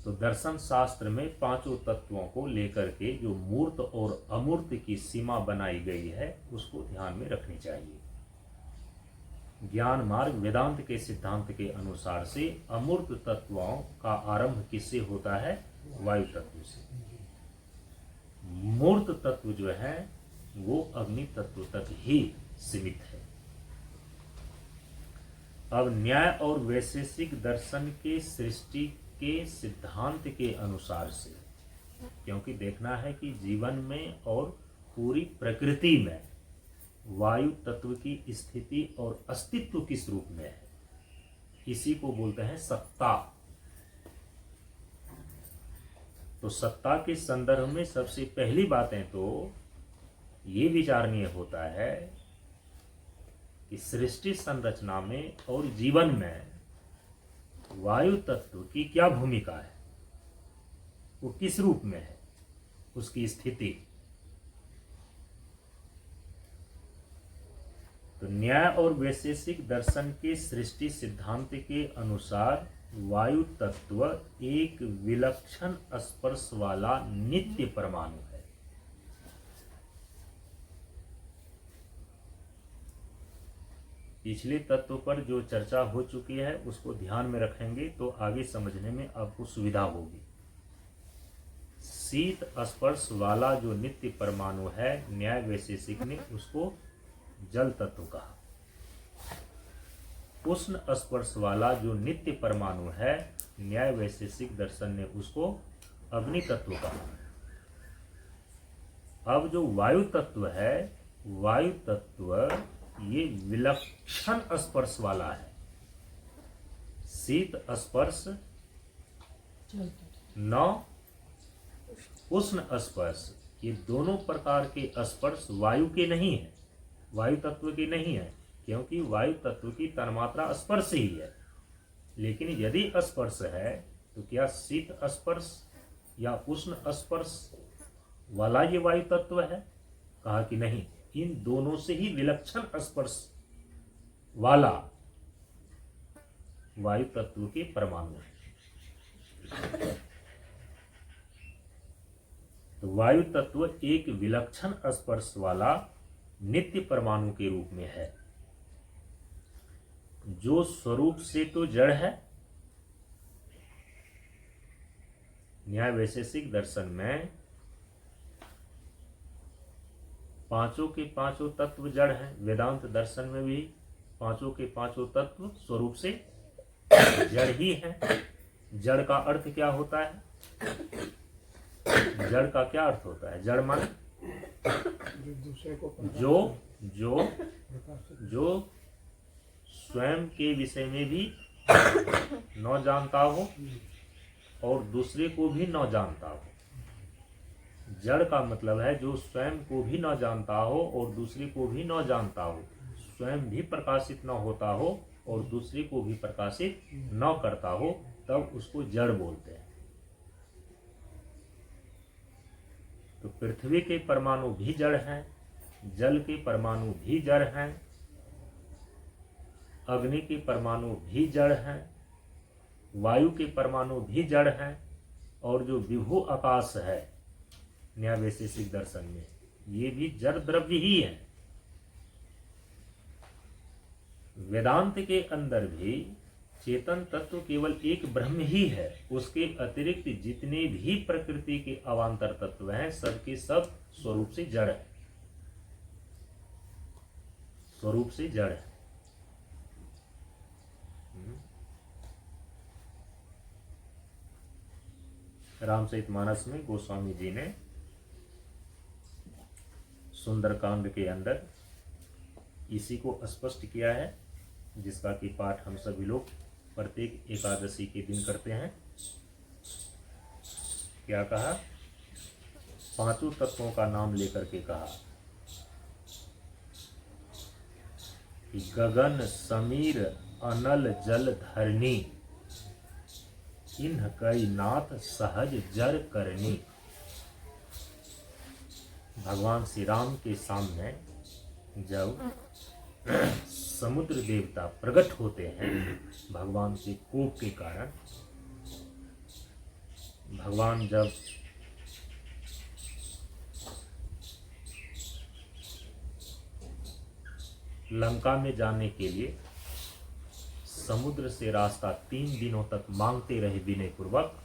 तो दर्शन शास्त्र में 5 तत्वों को लेकर के जो मूर्त और अमूर्त की सीमा बनाई गई है, उसको ध्यान में रखनी चाहिए। ज्ञान मार्ग वेदांत के सिद्धांत के अनुसार से अमूर्त तत्वों का आरंभ किससे होता है? वायु तत्व से। मूर्त तत्व जो है वो अग्नि तत्व तक ही सीमित है। अब न्याय और वैशेषिक दर्शन के सृष्टि के सिद्धांत के अनुसार से, क्योंकि देखना है कि जीवन में और पूरी प्रकृति में वायु तत्व की स्थिति और अस्तित्व किस रूप में है, इसी को बोलते हैं सत्ता। तो सत्ता के संदर्भ में सबसे पहली बातें तो ये विचारणीय होता है कि सृष्टि संरचना में और जीवन में वायु तत्व की क्या भूमिका है, वो किस रूप में है, उसकी स्थिति। तो न्याय और वैशेषिक दर्शन के सृष्टि सिद्धांत के अनुसार वायु तत्व एक विलक्षण स्पर्श वाला नित्य परमाणु है। पिछले तत्व पर जो चर्चा हो चुकी है उसको ध्यान में रखेंगे तो आगे समझने में आपको सुविधा होगी। शीत स्पर्श वाला जो नित्य परमाणु है, न्याय वैशेषिक ने उसको जल तत्व कहा। उष्ण स्पर्श वाला जो नित्य परमाणु है, न्याय वैशेषिक दर्शन ने उसको अग्नि तत्व कहा। अब जो वायु तत्व है, वायु तत्व ये विलक्षण स्पर्श वाला है। शीत स्पर्श न उष्ण स्पर्श, ये दोनों प्रकार के स्पर्श वायु के नहीं है, वायु तत्व के नहीं है, क्योंकि वायु तत्व की तन्मात्रा स्पर्श ही है। लेकिन यदि स्पर्श है तो क्या शीत स्पर्श या उष्ण स्पर्श वाला ये वायु तत्व है? कहा कि नहीं, इन दोनों से ही विलक्षण स्पर्श वाला वायु तत्व के परमाणु है। तो वायु तत्व एक विलक्षण स्पर्श वाला नित्य परमाणु के रूप में है, जो स्वरूप से तो जड़ है। न्याय वैशेषिक दर्शन में पांचों के पांचों तत्व जड़ हैं। वेदांत दर्शन में भी पांचों के पांचों तत्व स्वरूप से जड़ ही हैं। जड़ का अर्थ क्या होता है? जड़ का क्या अर्थ होता है? जड़ माने जो स्वयं के विषय में भी न जानता हो और दूसरे को भी न जानता हो। जड़ का मतलब है जो स्वयं को भी न जानता हो और दूसरे को भी न जानता हो, स्वयं भी प्रकाशित न होता हो और दूसरे को भी प्रकाशित न करता हो, तब उसको जड़ बोलते हैं। तो पृथ्वी के परमाणु भी जड़ हैं, जल के परमाणु भी जड़ हैं, अग्नि के परमाणु भी जड़ हैं, वायु के परमाणु भी जड़ हैं, और जो विभु आकाश है न्याय वैशेषिक दर्शन में, ये भी जड़ द्रव्य ही है। वेदांत के अंदर भी चेतन तत्व केवल एक ब्रह्म ही है, उसके अतिरिक्त जितने भी प्रकृति के अवांतर तत्व हैं सबके सब स्वरूप से जड़ है, स्वरूप से जड़ है। रामचरितमानस में गोस्वामी जी ने सुंदरकांड के अंदर इसी को स्पष्ट किया है, जिसका कि पाठ हम सभी लोग प्रत्येक एकादशी के दिन करते हैं। क्या कहा? पांचों तत्वों का नाम लेकर के कहा कि गगन समीर अनल जल धरणी, इन्ह कई नाथ सहज जर करनी। भगवान श्री राम के सामने जब समुद्र देवता प्रकट होते हैं भगवान के कोप के कारण, भगवान जब लंका में जाने के लिए समुद्र से रास्ता 3 दिनों तक मांगते रहे विनय पूर्वक,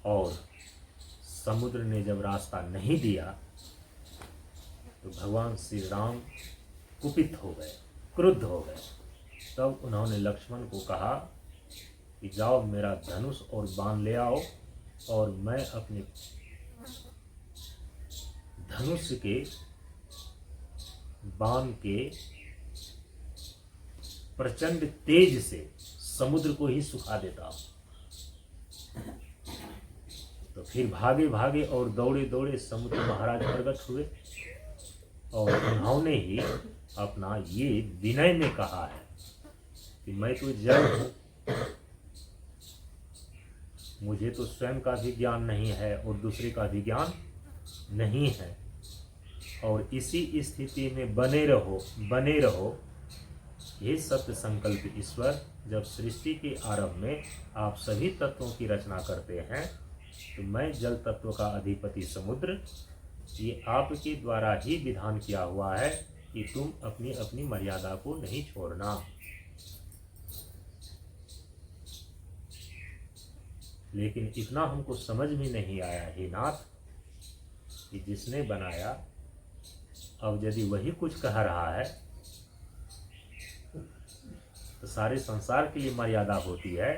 और समुद्र ने जब रास्ता नहीं दिया तो भगवान श्री राम कुपित हो गए, क्रुद्ध हो गए। तब उन्होंने लक्ष्मण को कहा कि जाओ मेरा धनुष और बाण ले आओ, और मैं अपने धनुष के बाण के प्रचंड तेज से समुद्र को ही सुखा देता हूं। तो फिर भागे भागे और दौड़े दौड़े समुद्र महाराज प्रकट हुए, और उन्होंने ही अपना ये विनय में कहा है कि मैं तो जड़ हूँ, मुझे तो स्वयं का भी ज्ञान नहीं है और दूसरे का भी ज्ञान नहीं है, और इसी स्थिति में बने रहो। ये सत्य संकल्प ईश्वर जब सृष्टि के आरंभ में आप सभी तत्वों की रचना करते हैं, तो मैं जल तत्व का अधिपति समुद्र, ये आपके द्वारा ही विधान किया हुआ है कि तुम अपनी अपनी मर्यादा को नहीं छोड़ना। लेकिन इतना हमको समझ में नहीं आया हे नाथ कि जिसने बनाया, अब यदि वही कुछ कह रहा है तो सारे संसार के लिए मर्यादा होती है।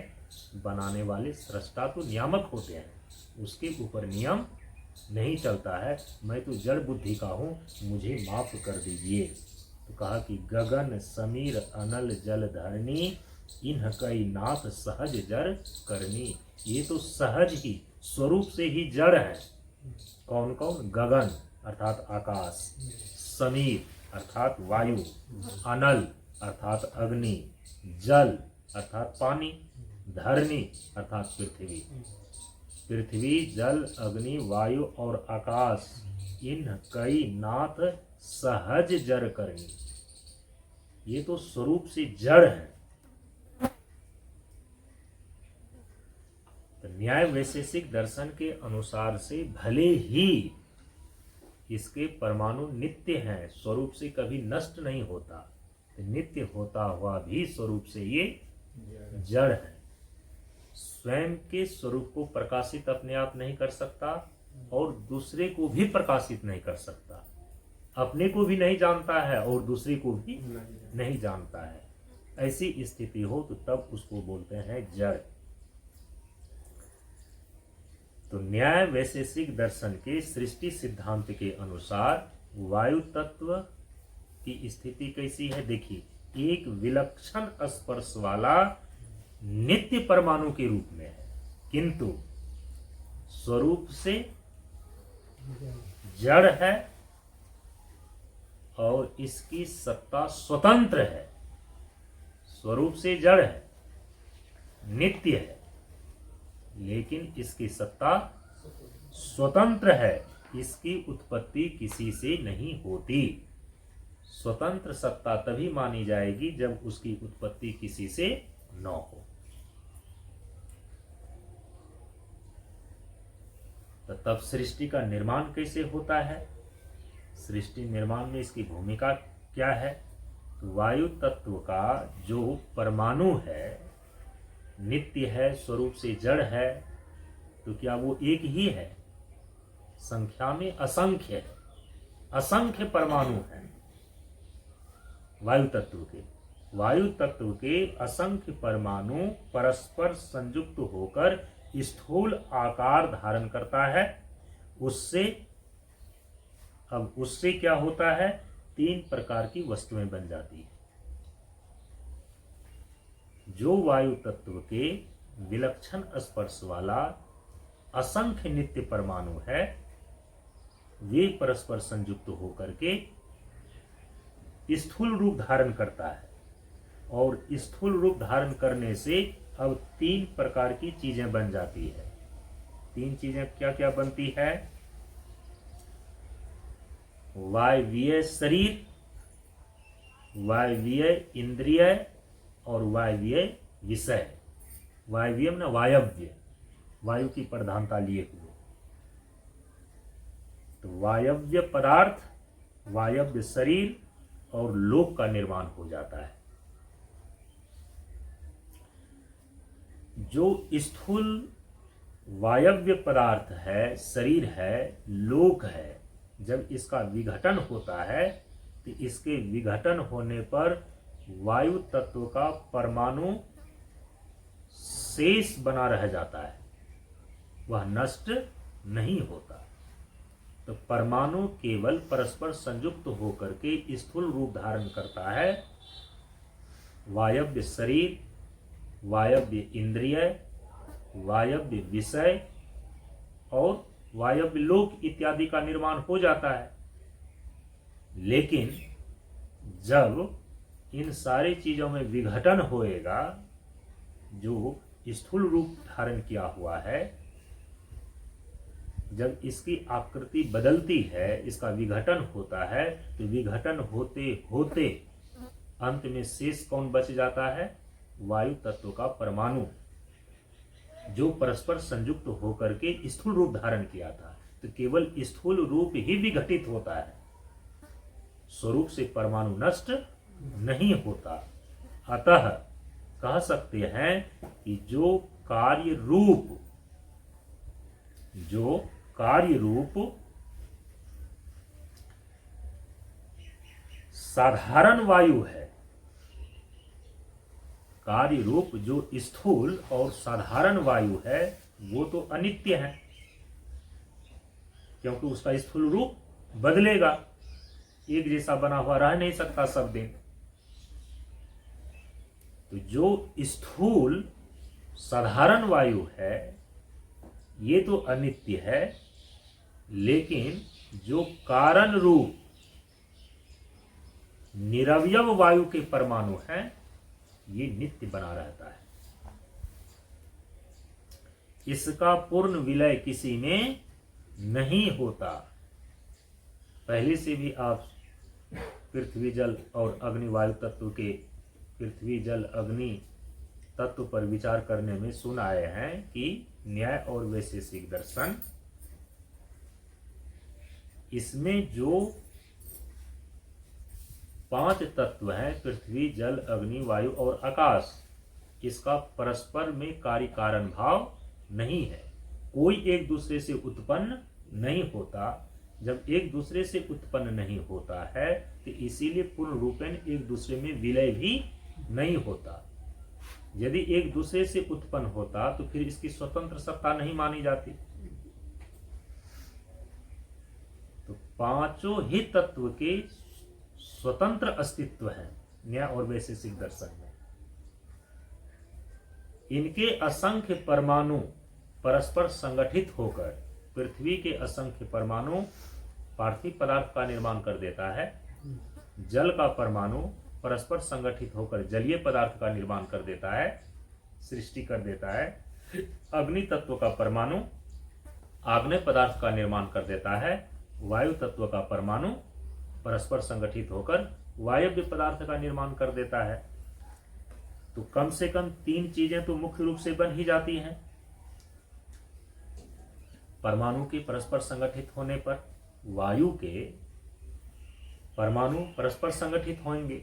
बनाने वाले सृष्टा तो नियामक होते हैं, उसके ऊपर नियम नहीं चलता है। मैं तो जड़ बुद्धि का हूँ, मुझे माफ कर दीजिए। तो कहा कि गगन समीर अनल जल धरनी, इन्ह कई नाथ सहज जड़ करनी। ये तो सहज ही स्वरूप से ही जड़ है। कौन कौन? गगन अर्थात आकाश, समीर अर्थात वायु, अनल अर्थात अग्नि, जल अर्थात पानी, धरनी अर्थात पृथ्वी। पृथ्वी, जल, अग्नि, वायु और आकाश, इन कई नाथ सहज जड़ करनी। ये तो स्वरूप से जड़ है। तो न्याय वैशेषिक दर्शन के अनुसार से भले ही इसके परमाणु नित्य हैं, स्वरूप से कभी नष्ट नहीं होता, तो नित्य होता हुआ भी स्वरूप से ये जड़ है। स्वयं के स्वरूप को प्रकाशित अपने आप नहीं कर सकता और दूसरे को भी प्रकाशित नहीं कर सकता। अपने को भी नहीं जानता है और दूसरे को भी नहीं जानता है। ऐसी स्थिति हो तो तब उसको बोलते हैं जड़। तो न्याय वैशेषिक दर्शन के सृष्टि सिद्धांत के अनुसार वायु तत्व की स्थिति कैसी है? देखिए, एक विलक्षण स्पर्श वाला नित्य परमाणु के रूप में है, किंतु स्वरूप से जड़ है और इसकी सत्ता स्वतंत्र है। स्वरूप से जड़ है, नित्य है, लेकिन इसकी सत्ता स्वतंत्र है। इसकी उत्पत्ति किसी से नहीं होती। स्वतंत्र सत्ता तभी मानी जाएगी जब उसकी उत्पत्ति किसी से न हो। तो तब सृष्टि का निर्माण कैसे होता है? सृष्टि निर्माण में इसकी भूमिका क्या है? तो वायु तत्व का जो परमाणु है, नित्य है, स्वरूप से जड़ है, तो क्या वो एक ही है? संख्या में असंख्य है, असंख्य परमाणु है वायु तत्व के। वायु तत्व के असंख्य परमाणु परस्पर संयुक्त होकर स्थूल आकार धारण करता है। उससे क्या होता है? 3 प्रकार की वस्तुएं बन जाती है। जो वायु तत्व के विलक्षण स्पर्श वाला असंख्य नित्य परमाणु है, वे परस्पर संयुक्त होकर के स्थूल रूप धारण करता है, और स्थूल रूप धारण करने से अब 3 प्रकार की चीजें बन जाती है। 3 चीजें क्या क्या बनती है? वायवीय शरीर, वायवीय इंद्रिय और वायवीय विषय। वायवीय ना वायव्य, वायु की प्रधानता लिए हुए। तो वायव्य पदार्थ, वायव्य शरीर और लोक का निर्माण हो जाता है। जो स्थूल वायव्य पदार्थ है, शरीर है, लोक है, जब इसका विघटन होता है तो इसके विघटन होने पर वायु तत्व का परमाणु शेष बना रह जाता है, वह नष्ट नहीं होता। तो परमाणु केवल परस्पर संयुक्त होकर के स्थूल रूप धारण करता है। वायव्य शरीर, वायव्य इंद्रिय, वायव्य विषय और वायव्य लोक इत्यादि का निर्माण हो जाता है। लेकिन जब इन सारी चीजों में विघटन होएगा, जो स्थूल रूप धारण किया हुआ है, जब इसकी आकृति बदलती है, इसका विघटन होता है, तो विघटन होते होते अंत में शेष कौन बच जाता है? वायु तत्व का परमाणु, जो परस्पर संयुक्त होकर के स्थूल रूप धारण किया था। तो केवल स्थूल रूप ही विघटित होता है, स्वरूप से परमाणु नष्ट नहीं होता। अतः कह सकते हैं कि जो कार्य रूप साधारण वायु है, कार्य रूप जो स्थूल और साधारण वायु है, वो तो अनित्य है, क्योंकि उसका स्थूल रूप बदलेगा, एक जैसा बना हुआ रह नहीं सकता सब दिन। तो जो स्थूल साधारण वायु है, ये तो अनित्य है, लेकिन जो कारण रूप निरवयव वायु के परमाणु हैं, ये नित्य बना रहता है। इसका पूर्ण विलय किसी में नहीं होता। पहले से भी आप पृथ्वी जल और अग्नि वायु तत्व के पृथ्वी जल अग्नि तत्व पर विचार करने में सुन आए हैं कि न्याय और वैशेषिक दर्शन, इसमें जो 5 तत्व हैं, पृथ्वी जल अग्नि वायु और आकाश, इसका परस्पर में कार्य कारण भाव नहीं है, कोई एक दूसरे से उत्पन्न नहीं होता। जब एक दूसरे से उत्पन्न नहीं होता है, तो इसीलिए पूर्ण रूपेण एक दूसरे में विलय भी नहीं होता। यदि एक दूसरे से उत्पन्न होता तो फिर इसकी स्वतंत्र सत्ता नहीं मानी जाती। तो पांचों ही तत्व के स्वतंत्र अस्तित्व है न्याय और वैशेषिक दर्शन में। इनके असंख्य परमाणु परस्पर संगठित होकर पृथ्वी के असंख्य परमाणु पार्थिव पदार्थ का निर्माण कर देता है, जल का परमाणु परस्पर संगठित होकर जलीय पदार्थ का निर्माण कर देता है, सृष्टि कर देता है, अग्नि तत्व का परमाणु आग्नेय पदार्थ का निर्माण कर देता है, वायु तत्व का परमाणु परस्पर संगठित होकर वायव्य पदार्थ का निर्माण कर देता है। तो कम से कम 3 चीजें तो मुख्य रूप से बन ही जाती हैं। परमाणु के परस्पर संगठित होने पर वायु के परमाणु परस्पर संगठित होंगे,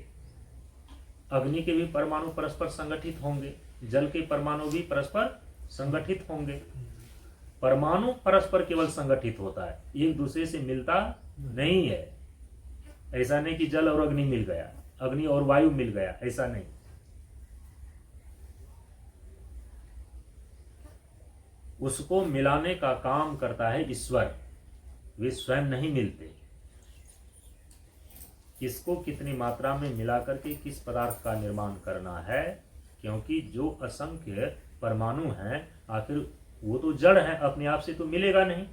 अग्नि के भी परमाणु परस्पर संगठित होंगे, जल के परमाणु भी परस्पर संगठित होंगे। परमाणु परस्पर केवल संगठित होता है, एक दूसरे से मिलता नहीं है। ऐसा नहीं कि जल और अग्नि मिल गया, अग्नि और वायु मिल गया, ऐसा नहीं। उसको मिलाने का काम करता है ईश्वर, वे स्वयं नहीं मिलते। किसको कितनी मात्रा में मिलाकर के किस पदार्थ का निर्माण करना है, क्योंकि जो असंख्य परमाणु हैं आखिर वो तो जड़ है, अपने आप से तो मिलेगा नहीं,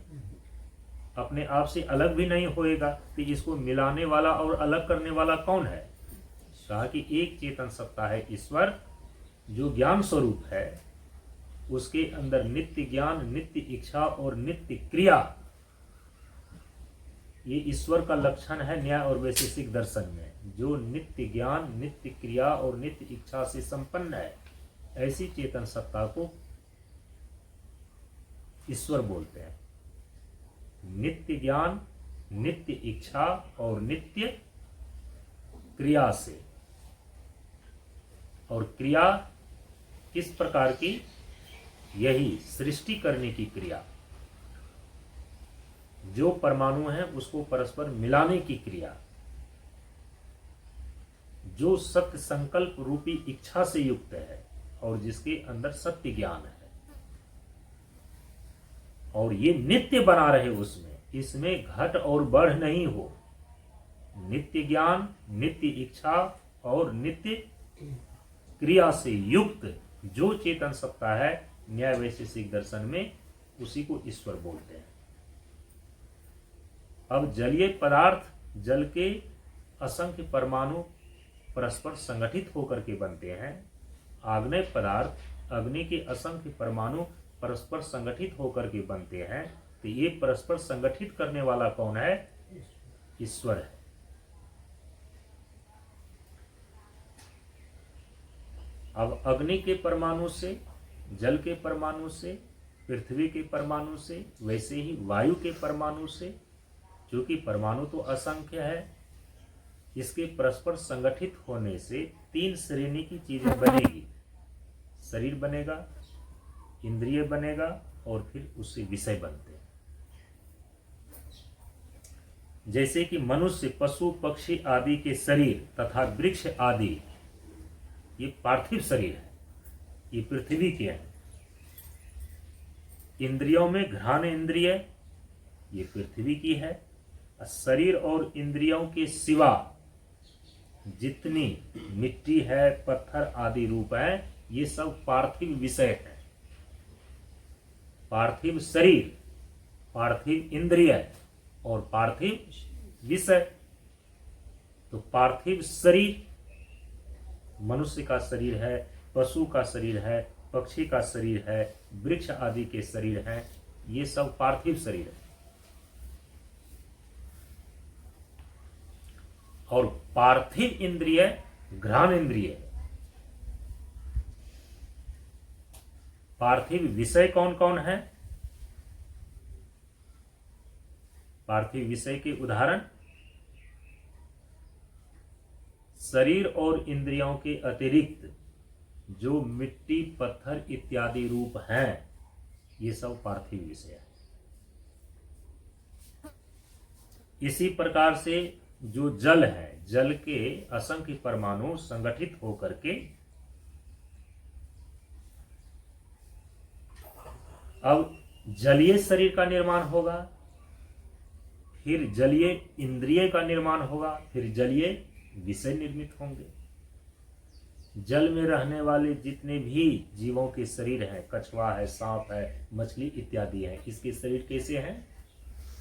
अपने आप से अलग भी नहीं होएगा। तो इसको मिलाने वाला और अलग करने वाला कौन है? कहा कि एक चेतन सत्ता है ईश्वर, जो ज्ञान स्वरूप है, उसके अंदर नित्य ज्ञान, नित्य इच्छा और नित्य क्रिया, ये ईश्वर का लक्षण है न्याय और वैशेषिक दर्शन में। जो नित्य ज्ञान, नित्य क्रिया और नित्य इच्छा से संपन्न है, ऐसी चेतन सत्ता को ईश्वर बोलते हैं। नित्य ज्ञान, नित्य इच्छा और नित्य क्रिया से। और क्रिया किस प्रकार की? यही सृष्टि करने की क्रिया, जो परमाणु है उसको परस्पर मिलाने की क्रिया, जो सत्य संकल्प रूपी इच्छा से युक्त है और जिसके अंदर सत्य ज्ञान है, और ये नित्य बना रहे उसमें, इसमें घट और बढ़ नहीं हो। नित्य ज्ञान, नित्य इच्छा और नित्य क्रिया से युक्त जो चेतन सत्ता है न्याय वैशेषिक दर्शन में, उसी को ईश्वर बोलते हैं। अब जलीय पदार्थ जल के असंख्य परमाणु परस्पर संगठित होकर के बनते हैं। आग्नेय पदार्थ अग्नि के असंख्य परमाणु परस्पर संगठित होकर के बनते हैं। तो ये परस्पर संगठित करने वाला कौन है? ईश्वर है। अब अग्नि के परमाणु से, जल के परमाणु से, पृथ्वी के परमाणु से, वैसे ही वायु के परमाणु से, क्योंकि परमाणु तो असंख्य है, इसके परस्पर संगठित होने से 3 श्रेणी की चीजें बनेगी। शरीर बनेगा, इंद्रिय बनेगा और फिर उससे विषय बनते हैं। जैसे कि मनुष्य, पशु, पक्षी आदि के शरीर तथा वृक्ष आदि, ये पार्थिव शरीर है, ये पृथ्वी के हैं। इंद्रियों में घ्राण इंद्रिय, ये पृथ्वी की है। शरीर और इंद्रियों के सिवा जितनी मिट्टी है, पत्थर आदि रूप है, ये सब पार्थिव विषय है। पार्थिव शरीर, पार्थिव इंद्रिय और पार्थिव विषय। तो पार्थिव शरीर मनुष्य का शरीर है, पशु का शरीर है, पक्षी का शरीर है, वृक्ष आदि के शरीर हैं, ये सब पार्थिव शरीर है। और पार्थिव इंद्रिय घ्राण इंद्रिय। पार्थिव विषय कौन कौन है? पार्थिव विषय के उदाहरण शरीर और इंद्रियों के अतिरिक्त जो मिट्टी, पत्थर इत्यादि रूप हैं, ये सब पार्थिव विषय है। इसी प्रकार से जो जल है, जल के असंख्य परमाणु संगठित होकर के अब जलीय शरीर का निर्माण होगा, फिर जलीय इंद्रिय का निर्माण होगा, फिर जलीय विषय निर्मित होंगे। जल में रहने वाले जितने भी जीवों के शरीर हैं, कछुआ है, सांप है, मछली इत्यादि है, इसके शरीर कैसे हैं?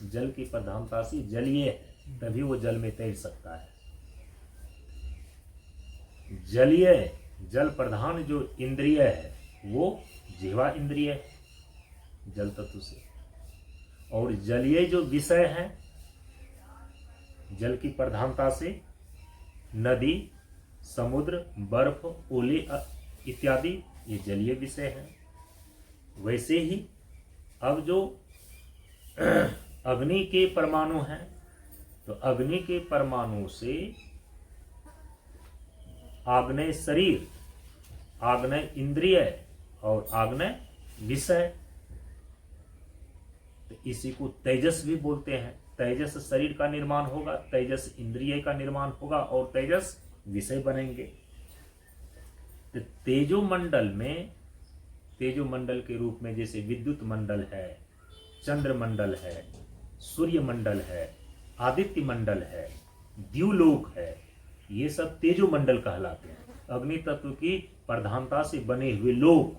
जल की प्रधानता से जलीय है, तभी वो जल में तैर सकता है। जलीय, जल प्रधान जो इंद्रिय है वो जिह्वा इंद्रिय है, जल तत्व से। और जलीय जो विषय है, जल की प्रधानता से नदी, समुद्र, बर्फ, ओले इत्यादि, ये जलीय विषय है। वैसे ही अब जो अग्नि के परमाणु हैं, तो अग्नि के परमाणु से आग्नेय शरीर, आग्नेय इंद्रिय और आग्नेय विषय, तो इसी को तेजस भी बोलते हैं। तेजस शरीर का निर्माण होगा, तेजस इंद्रिय का निर्माण होगा और तेजस विषय बनेंगे। तो तेजोमंडल में, तेजोमंडल के रूप में जैसे विद्युत मंडल है, चंद्रमंडल है, सूर्य मंडल है, आदित्य मंडल है, द्युलोक है, ये सब तेजोमंडल कहलाते हैं। अग्नि तत्व की प्रधानता से बने हुए लोक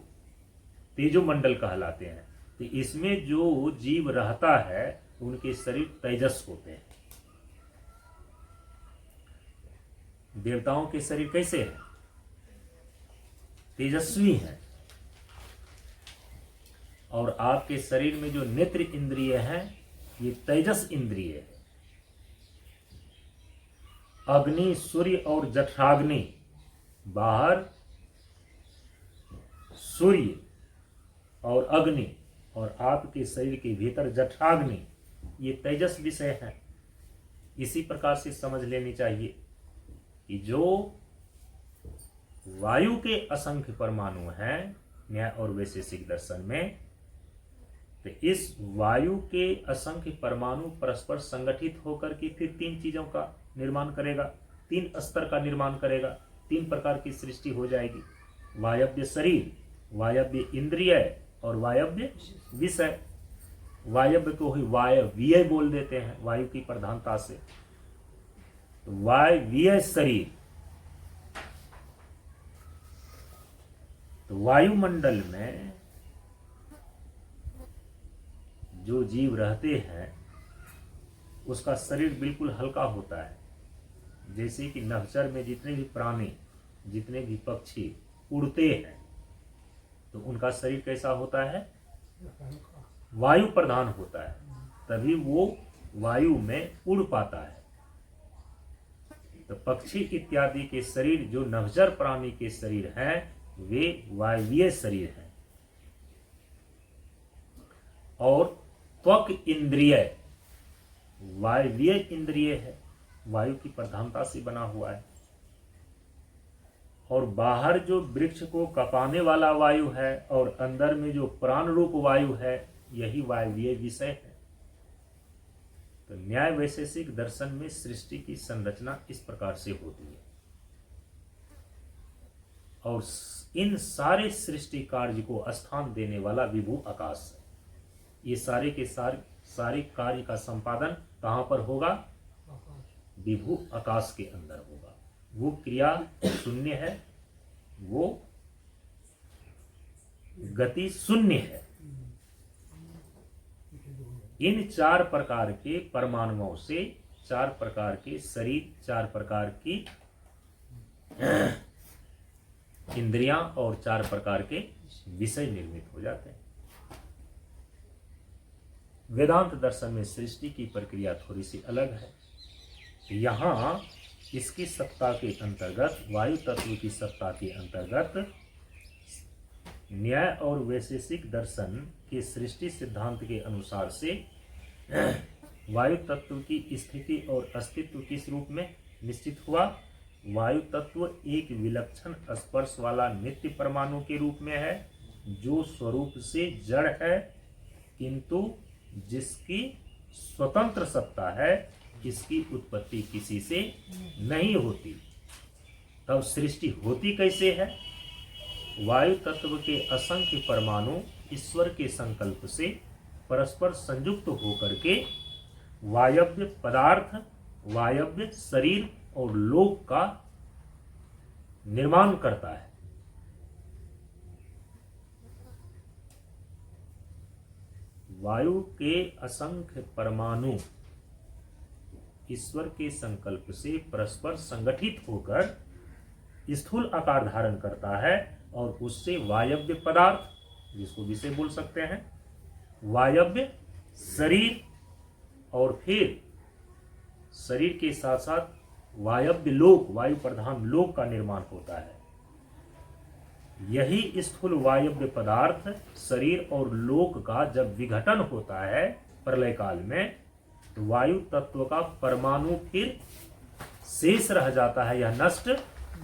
तेजोमंडल कहलाते हैं। तो इसमें जो जीव रहता है उनके शरीर तेजस होते हैं। देवताओं के शरीर कैसे हैं? तेजस्वी हैं। और आपके शरीर में जो नेत्र इंद्रिय है, ये तेजस इंद्रिय है। अग्नि, सूर्य और जठराग्नि, बाहर सूर्य और अग्नि, और आपके शरीर के भीतर जठराग्नि, ये तेजस विषय है। इसी प्रकार से समझ लेनी चाहिए कि जो वायु के असंख्य परमाणु हैं न्याय और वैशेषिक दर्शन में, तो इस वायु के असंख्य परमाणु परस्पर संगठित होकर के फिर 3 चीजों का निर्माण करेगा, 3 स्तर का निर्माण करेगा, 3 प्रकार की सृष्टि हो जाएगी। वायव्य शरीर, वायव्य इंद्रिय और वायव्य विषय। वायव्य को ही वायवीय बोल देते हैं, वायु की प्रधानता से। तो वायवीय शरीर, तो वायुमंडल में जो जीव रहते हैं उसका शरीर बिल्कुल हल्का होता है। जैसे कि नभचर में जितने भी प्राणी, जितने भी पक्षी उड़ते हैं तो उनका शरीर कैसा होता है? वायु प्रधान होता है, तभी वो वायु में उड़ पाता है। तो पक्षी इत्यादि के शरीर, जो नभचर प्राणी के शरीर हैं, वे वायवीय शरीर हैं। और त्वक इंद्रिय वायवीय इंद्रिय है, वायु की प्रधानता से बना हुआ है। और बाहर जो वृक्ष को कपाने वाला वायु है और अंदर में जो प्राण रूप वायु है, यही वायवीय विषय है। तो न्याय वैशेषिक दर्शन में सृष्टि की संरचना इस प्रकार से होती है। और इन सारे सृष्टि कार्य को स्थान देने वाला विभु आकाश है। ये सारे के सारे कार्य का संपादन कहां पर होगा? विभु आकाश के अंदर होगा। वो क्रिया शून्य है, वो गति शून्य है। इन 4 प्रकार के परमाणुओं से 4 प्रकार के शरीर, 4 प्रकार की इंद्रियां और 4 प्रकार के विषय निर्मित हो जाते हैं। वेदांत दर्शन में सृष्टि की प्रक्रिया थोड़ी सी अलग है। यहां इसकी सत्ता के अंतर्गत, वायु तत्व की सत्ता के अंतर्गत, न्याय और वैशेषिक दर्शन के सृष्टि सिद्धांत के अनुसार से वायु तत्व की स्थिति और अस्तित्व किस रूप में निश्चित हुआ? वायु तत्व एक विलक्षण स्पर्श वाला नित्य परमाणु के रूप में है, जो स्वरूप से जड़ है किंतु जिसकी स्वतंत्र सत्ता है। इसकी उत्पत्ति किसी से नहीं होती। तब सृष्टि होती कैसे है? वायु तत्व के असंख्य परमाणु ईश्वर के संकल्प से परस्पर संयुक्त होकर के वायव्य पदार्थ, वायव्य शरीर और लोक का निर्माण करता है। वायु के असंख्य परमाणु ईश्वर के संकल्प से परस्पर संगठित होकर स्थूल आकार धारण करता है और उससे वायव्य पदार्थ, जिसको विषय बोल सकते हैं, वायव्य शरीर और फिर शरीर के साथ साथ वायव्य लोक, वायु प्रधान लोक का निर्माण होता है। यही स्थूल वायव्य पदार्थ, शरीर और लोक का जब विघटन होता है प्रलय काल में, तो वायु तत्व का परमाणु फिर शेष रह जाता है, यह नष्ट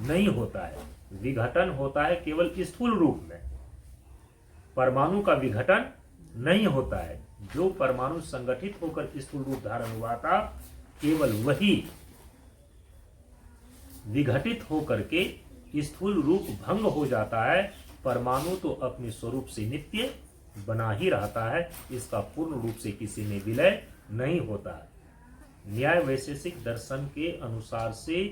नहीं होता है। विघटन होता है केवल स्थूल रूप में, परमाणु का विघटन नहीं होता है। जो परमाणु संगठित होकर स्थूल रूप धारण हुआ था, केवल वही विघटित होकर के स्थूल रूप भंग हो जाता है। परमाणु तो अपने स्वरूप से नित्य बना ही रहता है, इसका पूर्ण रूप से किसी में विलय नहीं होता। न्याय वैशेषिक दर्शन के अनुसार से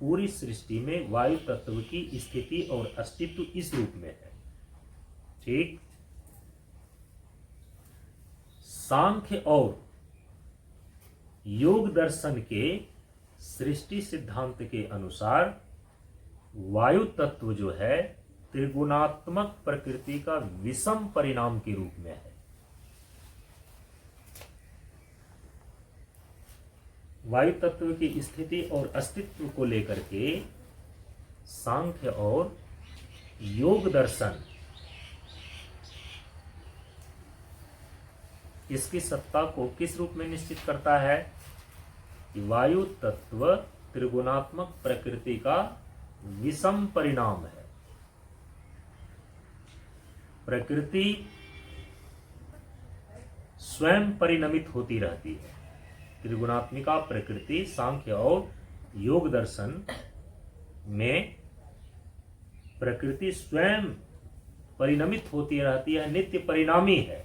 पूरी सृष्टि में वायु तत्व की स्थिति और अस्तित्व इस रूप में है। ठीक। सांख्य और योग दर्शन के सृष्टि सिद्धांत के अनुसार वायु तत्व जो है त्रिगुणात्मक प्रकृति का विषम परिणाम के रूप में है। वायु तत्व की स्थिति और अस्तित्व को लेकर के सांख्य और योग दर्शन इसकी सत्ता को किस रूप में निश्चित करता है कि वायु तत्व त्रिगुणात्मक प्रकृति का विषम परिणाम है। प्रकृति स्वयं परिणमित होती रहती है। त्रिगुणात्मिका प्रकृति सांख्य और योग दर्शन में प्रकृति स्वयं परिणमित होती रहती है, नित्य परिणामी है।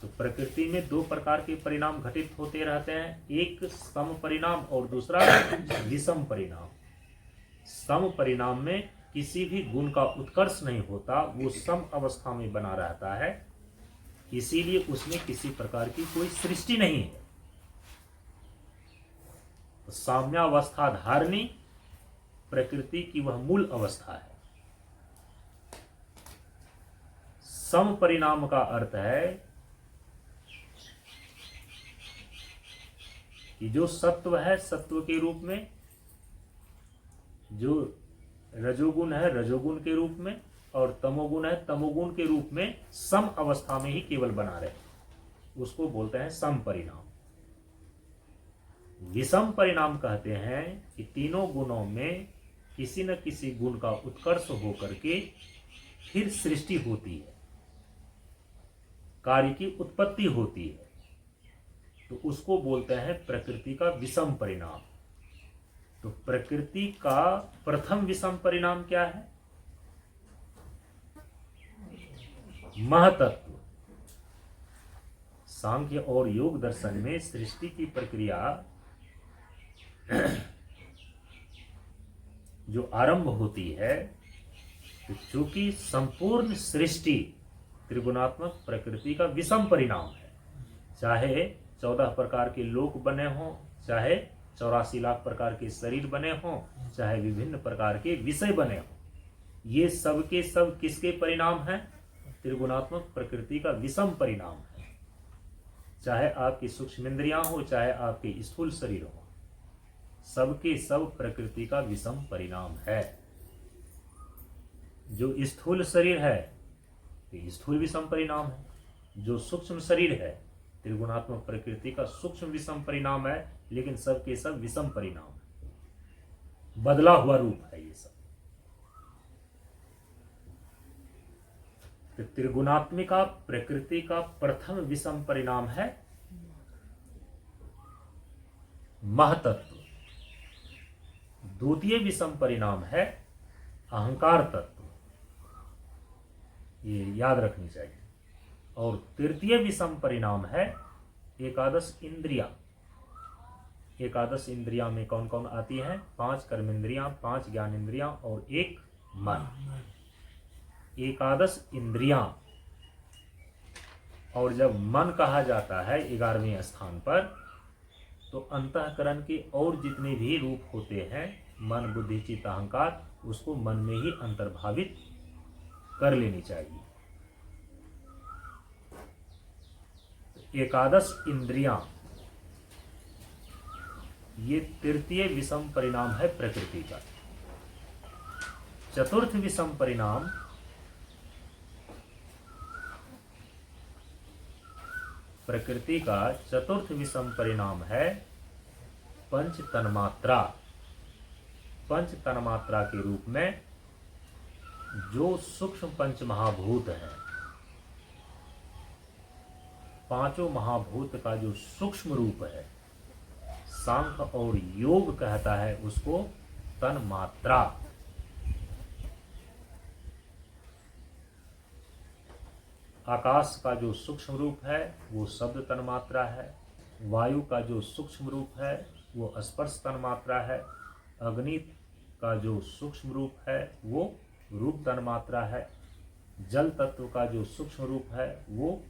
तो प्रकृति में 2 प्रकार के परिणाम घटित होते रहते हैं, एक सम परिणाम और दूसरा विषम परिणाम। सम परिणाम में किसी भी गुण का उत्कर्ष नहीं होता, वो सम अवस्था में बना रहता है, इसीलिए उसमें किसी प्रकार की कोई सृष्टि नहीं है। तो साम्यावस्था धारणी प्रकृति की वह मूल अवस्था है। सम परिणाम का अर्थ है कि जो सत्व है सत्व के रूप में, जो रजोगुण है रजोगुण के रूप में, और तमोगुण है तमोगुण के रूप में सम अवस्था में ही केवल बना रहे, उसको बोलते हैं सम परिणाम। विषम परिणाम कहते हैं कि तीनों गुणों में किसी न किसी गुण का उत्कर्ष होकर के फिर सृष्टि होती है, कार्य की उत्पत्ति होती है, तो उसको बोलते हैं प्रकृति का विषम परिणाम। तो प्रकृति का प्रथम विषम परिणाम क्या है? महतत्व। सांख्य और योग दर्शन में सृष्टि की प्रक्रिया जो आरंभ होती है, तो चूंकि संपूर्ण सृष्टि त्रिगुणात्मक प्रकृति का विषम परिणाम है, चाहे 14 प्रकार के लोक बने हों, चाहे 84 लाख प्रकार के शरीर बने हों, चाहे विभिन्न प्रकार के विषय बने हों, ये सब के सब किसके परिणाम हैं? त्रिगुणात्मक प्रकृति का विषम परिणाम है। चाहे आपकी सूक्ष्म इंद्रियां हो, चाहे आपके स्थूल शरीर हो, सबके सब प्रकृति का विषम परिणाम है। जो स्थूल शरीर है तो स्थूल विषम परिणाम है, जो सूक्ष्म शरीर है त्रिगुणात्मक प्रकृति का सूक्ष्म विषम परिणाम है, लेकिन सबके सब विषम परिणाम है, बदला हुआ रूप है ये सब। तो त्रिगुणात्मिका प्रकृति का प्रथम विषम परिणाम है महतत्व। द्वितीय विषम परिणाम है अहंकार तत्व, ये याद रखनी चाहिए। और तृतीय विषम परिणाम है एकादश इंद्रिया। एकादश इंद्रिया में कौन कौन आती है? 5 कर्मेंद्रियां, 5 ज्ञान इंद्रियां और 1 मन। एकादश इंद्रियां। और जब मन कहा जाता है 11वें स्थान पर, तो अंतःकरण के और जितने भी रूप होते हैं, मन बुद्धि चित्त अहंकार, उसको मन में ही अंतर्भावित कर लेनी चाहिए। एकादश इंद्रियां, ये तृतीय विषम परिणाम है प्रकृति का। चतुर्थ विषम परिणाम प्रकृति का चतुर्थ विषम परिणाम है पंच तन्मात्रा। पंच तन्मात्रा के रूप में जो सूक्ष्म पंच महाभूत हैं, पांचों महाभूत का जो सूक्ष्म रूप है, सांख्य और योग कहता है उसको तन्मात्रा। आकाश का जो सूक्ष्म रूप है वो शब्द तन्मात्रा है, वायु का जो सूक्ष्म रूप है वो स्पर्श तन्मात्रा है, अग्नि का जो सूक्ष्म रूप है वो रूप तन्मात्रा है, जल तत्व का जो सूक्ष्म रूप है वो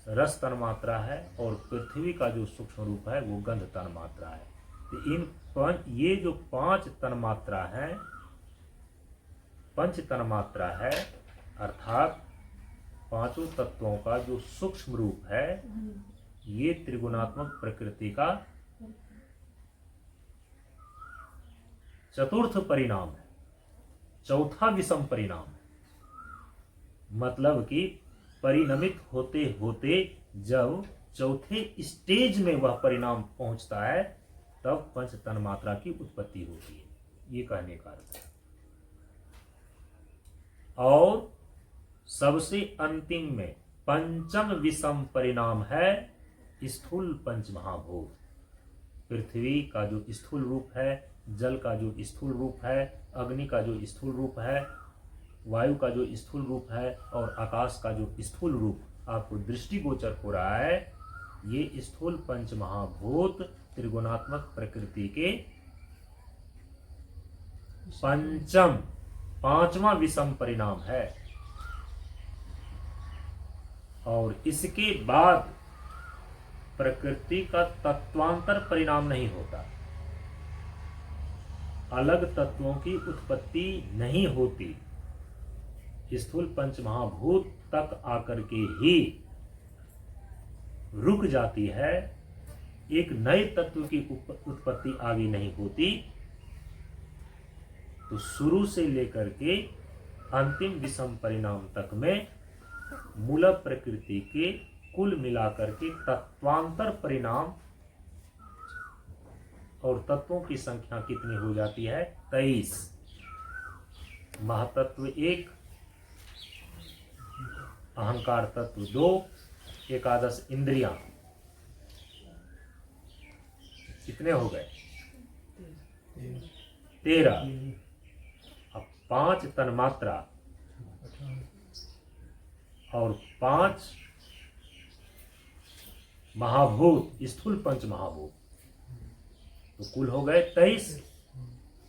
रस तन्मात्रा है, और पृथ्वी का जो सूक्ष्म रूप है वो गंध तन्मात्रा है। तो ये जो 5 तन्मात्रा हैं, पंच तन्मात्रा है, अर्थात पांचों तत्वों का जो सूक्ष्म रूप है, ये त्रिगुणात्मक प्रकृति का चतुर्थ परिणाम है, चौथा विषम परिणाम है। मतलब कि परिणमित होते होते जब चौथे स्टेज में वह परिणाम पहुंचता है, तब पंच तन्मात्रा की उत्पत्ति होती है, ये कहने का अर्थ है। और सबसे अंतिम में पंचम विषम परिणाम है स्थूल पंच महाभूत। पृथ्वी का जो स्थूल रूप है, जल का जो स्थूल रूप है, अग्नि का जो स्थूल रूप है, वायु का जो स्थूल रूप है, और आकाश का जो स्थूल रूप आपको दृष्टिगोचर हो रहा है, ये स्थूल पंच महाभूत त्रिगुणात्मक प्रकृति के पांचवा विषम परिणाम है। और इसके बाद प्रकृति का तत्वांतर परिणाम नहीं होता, अलग तत्वों की उत्पत्ति नहीं होती। स्थूल पंचमहाभूत तक आकर के ही रुक जाती है, एक नए तत्व की उत्पत्ति आगे नहीं होती। तो शुरू से लेकर के अंतिम विषम परिणाम तक में मूल प्रकृति के कुल मिलाकर के तत्वांतर परिणाम, और तत्वों की संख्या कितनी हो जाती है? 23। महातत्व 1, अहंकार तत्व 2, एकादश इंद्रियां, कितने हो गए? 13। अब 5 तन्मात्रा और 5 महाभूत, स्थूल पंच महाभूत, तो कुल हो गए 23।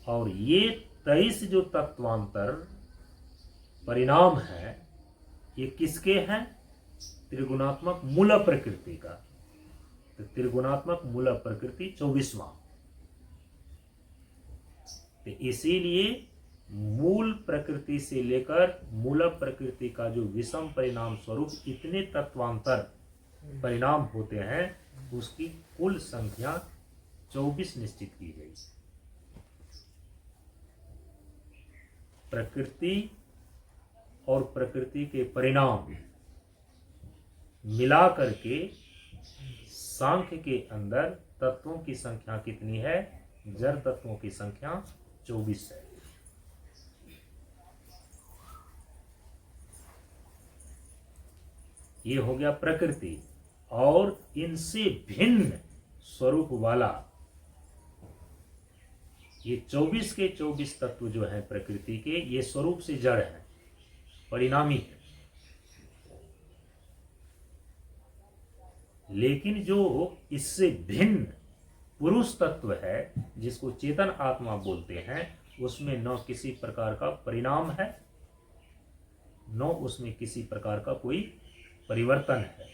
और ये 23 जो तत्वांतर परिणाम है, ये किसके हैं? त्रिगुणात्मक मूल प्रकृति का। तो त्रिगुणात्मक मूल प्रकृति 24वां। तो इसीलिए मूल प्रकृति से लेकर मूल प्रकृति का जो विषम परिणाम स्वरूप इतने तत्वांतर परिणाम होते हैं, उसकी कुल संख्या 24 निश्चित की गई। प्रकृति और प्रकृति के परिणाम मिला करके सांख्य के अंदर तत्वों की संख्या कितनी है? जड़ तत्वों की संख्या 24 है। ये हो गया प्रकृति। और इनसे भिन्न स्वरूप वाला ये 24 के 24 तत्व जो है प्रकृति के, ये स्वरूप से जड़ है, परिणामी है। लेकिन जो इससे भिन्न पुरुष तत्व है, जिसको चेतन आत्मा बोलते हैं, उसमें न किसी प्रकार का परिणाम है, न उसमें किसी प्रकार का कोई परिवर्तन है,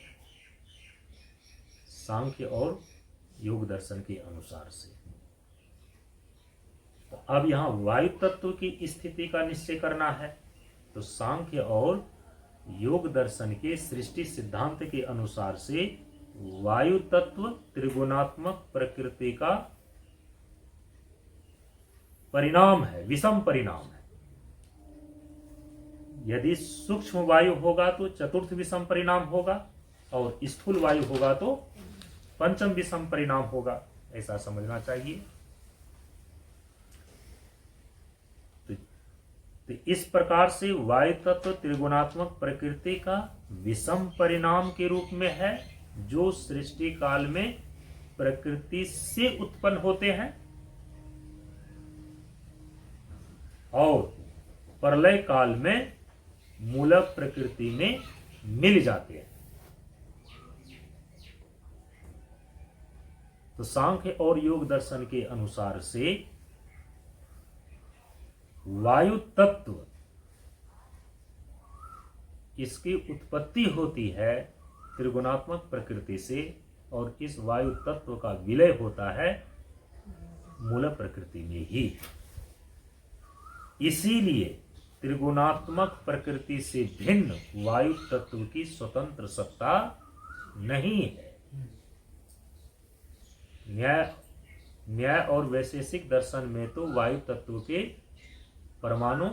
सांख्य और योग दर्शन के अनुसार से। तो अब यहां वायु तत्व की स्थिति का निश्चय करना है। तो सांख्य और योग दर्शन के सृष्टि सिद्धांत के अनुसार से वायु तत्व त्रिगुणात्मक प्रकृति का परिणाम है, विषम परिणाम है। यदि सूक्ष्म वायु होगा तो चतुर्थ विषम परिणाम होगा, और स्थूल वायु होगा तो पंचम विषम परिणाम होगा, ऐसा समझना चाहिए। तो इस प्रकार से वायु तत्व त्रिगुणात्मक प्रकृति का विषम परिणाम के रूप में है, जो सृष्टि काल में प्रकृति से उत्पन्न होते हैं और प्रलय काल में मूल प्रकृति में मिल जाते हैं। तो सांख्य और योग दर्शन के अनुसार से वायु तत्व, इसकी उत्पत्ति होती है त्रिगुणात्मक प्रकृति से, और इस वायु तत्व का विलय होता है मूल प्रकृति में ही। इसीलिए त्रिगुणात्मक प्रकृति से भिन्न वायु तत्व की स्वतंत्र सत्ता नहीं है। न्याय और वैशेषिक दर्शन में तो वायु तत्व के परमाणु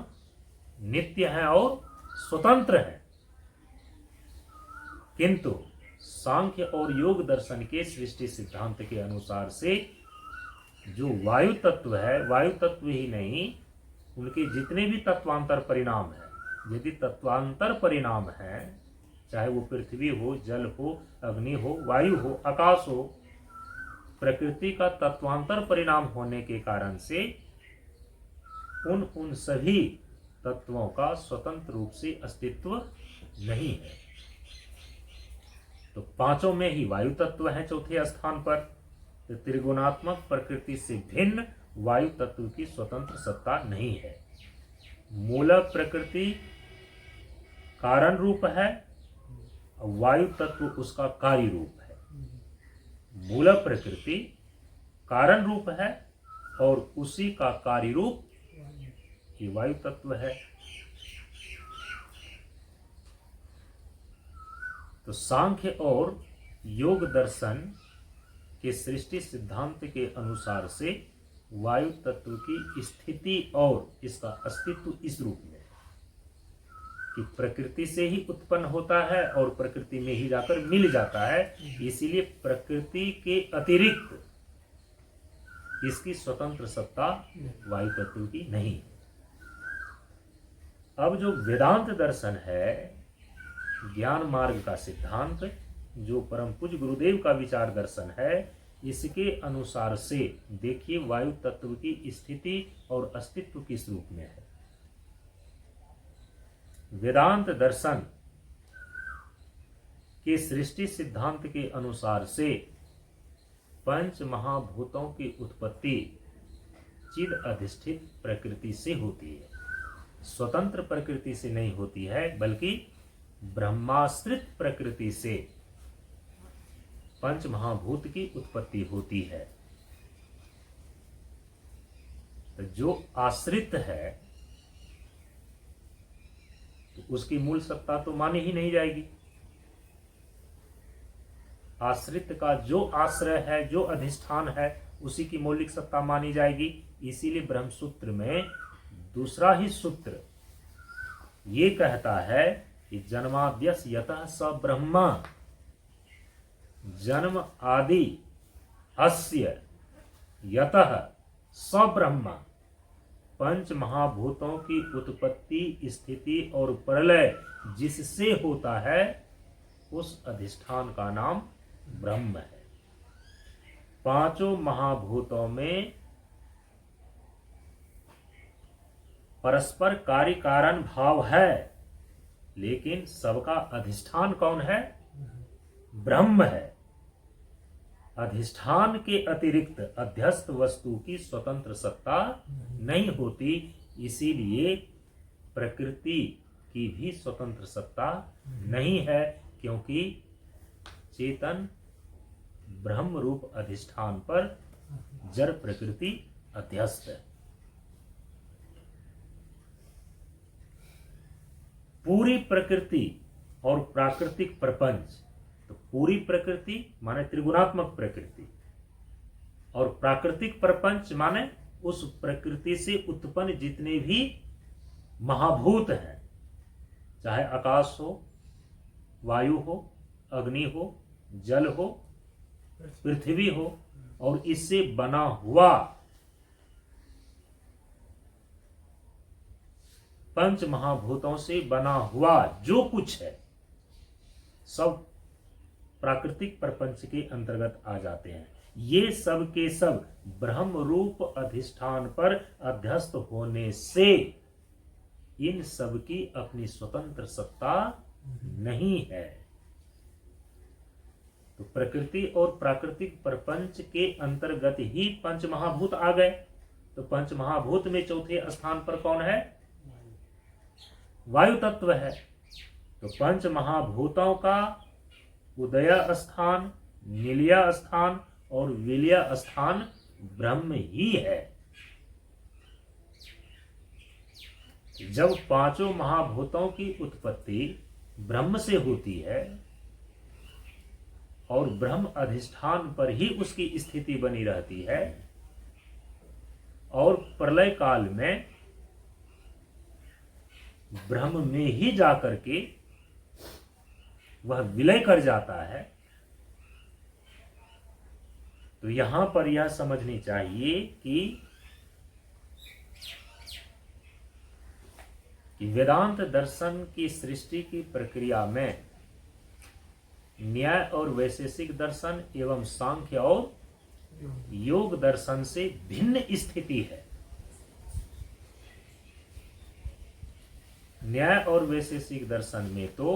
नित्य हैं और स्वतंत्र हैं, किंतु सांख्य और योग दर्शन के सृष्टि सिद्धांत के अनुसार से जो वायु तत्व है, वायु तत्व ही नहीं, उनके जितने भी तत्वांतर परिणाम है, यदि तत्वांतर परिणाम है, चाहे वो पृथ्वी हो, जल हो, अग्नि हो, वायु हो, आकाश हो, प्रकृति का तत्वांतर परिणाम होने के कारण से उन सभी तत्वों का स्वतंत्र रूप से अस्तित्व नहीं है। तो पांचों में ही वायु तत्व है चौथे स्थान पर। तो त्रिगुणात्मक प्रकृति से भिन्न वायु तत्व की स्वतंत्र सत्ता नहीं है। मूल प्रकृति कारण रूप है, वायु तत्व उसका कार्य रूप है। मूल प्रकृति कारण रूप है और उसी का कार्य रूप ये वायु तत्व है। तो सांख्य और योग दर्शन के सृष्टि सिद्धांत के अनुसार से वायु तत्व की स्थिति और इसका अस्तित्व इस रूप में कि प्रकृति से ही उत्पन्न होता है और प्रकृति में ही जाकर मिल जाता है, इसीलिए प्रकृति के अतिरिक्त इसकी स्वतंत्र सत्ता वायु तत्व की नहीं। अब जो वेदांत दर्शन है, ज्ञान मार्ग का सिद्धांत, जो परम पूज्य गुरुदेव का विचार दर्शन है, इसके अनुसार से देखिए वायु तत्व की स्थिति और अस्तित्व किस रूप में है। वेदांत दर्शन के सृष्टि सिद्धांत के अनुसार से पंच महाभूतों की उत्पत्ति चिद अधिष्ठित प्रकृति से होती है, स्वतंत्र प्रकृति से नहीं होती है, बल्कि ब्रह्माश्रित प्रकृति से पंच महाभूत की उत्पत्ति होती है। तो जो आश्रित है तो उसकी मूल सत्ता तो मानी ही नहीं जाएगी। आश्रित का जो आश्रय है, जो अधिष्ठान है, उसी की मौलिक सत्ता मानी जाएगी। इसीलिए ब्रह्मसूत्र में दूसरा ही सूत्र ये कहता है कि जन्माद्यस यतः स ब्रह्मा, जन्म आदि अस्य यतः स ब्रह्मा, पंच महाभूतों की उत्पत्ति, स्थिति और प्रलय जिससे होता है उस अधिष्ठान का नाम ब्रह्म है। पांचों महाभूतों में परस्पर कार्य कारण भाव है, लेकिन सबका अधिष्ठान कौन है? ब्रह्म है। अधिष्ठान के अतिरिक्त अध्यस्त वस्तु की स्वतंत्र सत्ता नहीं होती, इसीलिए प्रकृति की भी स्वतंत्र सत्ता नहीं है, क्योंकि चेतन ब्रह्म रूप अधिष्ठान पर जड़ प्रकृति अध्यस्त है। पूरी प्रकृति और प्राकृतिक प्रपंच, तो पूरी प्रकृति माने त्रिगुणात्मक प्रकृति और प्राकृतिक प्रपंच माने उस प्रकृति से उत्पन्न जितने भी महाभूत हैं, चाहे आकाश हो, वायु हो, अग्नि हो, जल हो, पृथ्वी हो, और इससे बना हुआ पंच महाभूतों से बना हुआ जो कुछ है, सब प्राकृतिक प्रपंच के अंतर्गत आ जाते हैं। ये सब के सब ब्रह्म रूप अधिष्ठान पर अध्यस्त होने से इन सब की अपनी स्वतंत्र सत्ता नहीं है। तो प्रकृति और प्राकृतिक प्रपंच के अंतर्गत ही पंच महाभूत आ गए। तो पंच महाभूत में चौथे स्थान पर कौन है? वायु तत्व है। तो पंच महाभूतों का उदय स्थान, निलय स्थान और विलय स्थान ब्रह्म ही है। जब पांचों महाभूतों की उत्पत्ति ब्रह्म से होती है और ब्रह्म अधिष्ठान पर ही उसकी स्थिति बनी रहती है, और प्रलय काल में ब्रह्म में ही जाकर के वह विलय कर जाता है, तो यहां पर यह समझनी चाहिए कि वेदांत दर्शन की सृष्टि की प्रक्रिया में न्याय और वैशेषिक दर्शन एवं सांख्य और योग दर्शन से भिन्न स्थिति है। न्याय और वैशेषिक दर्शन में तो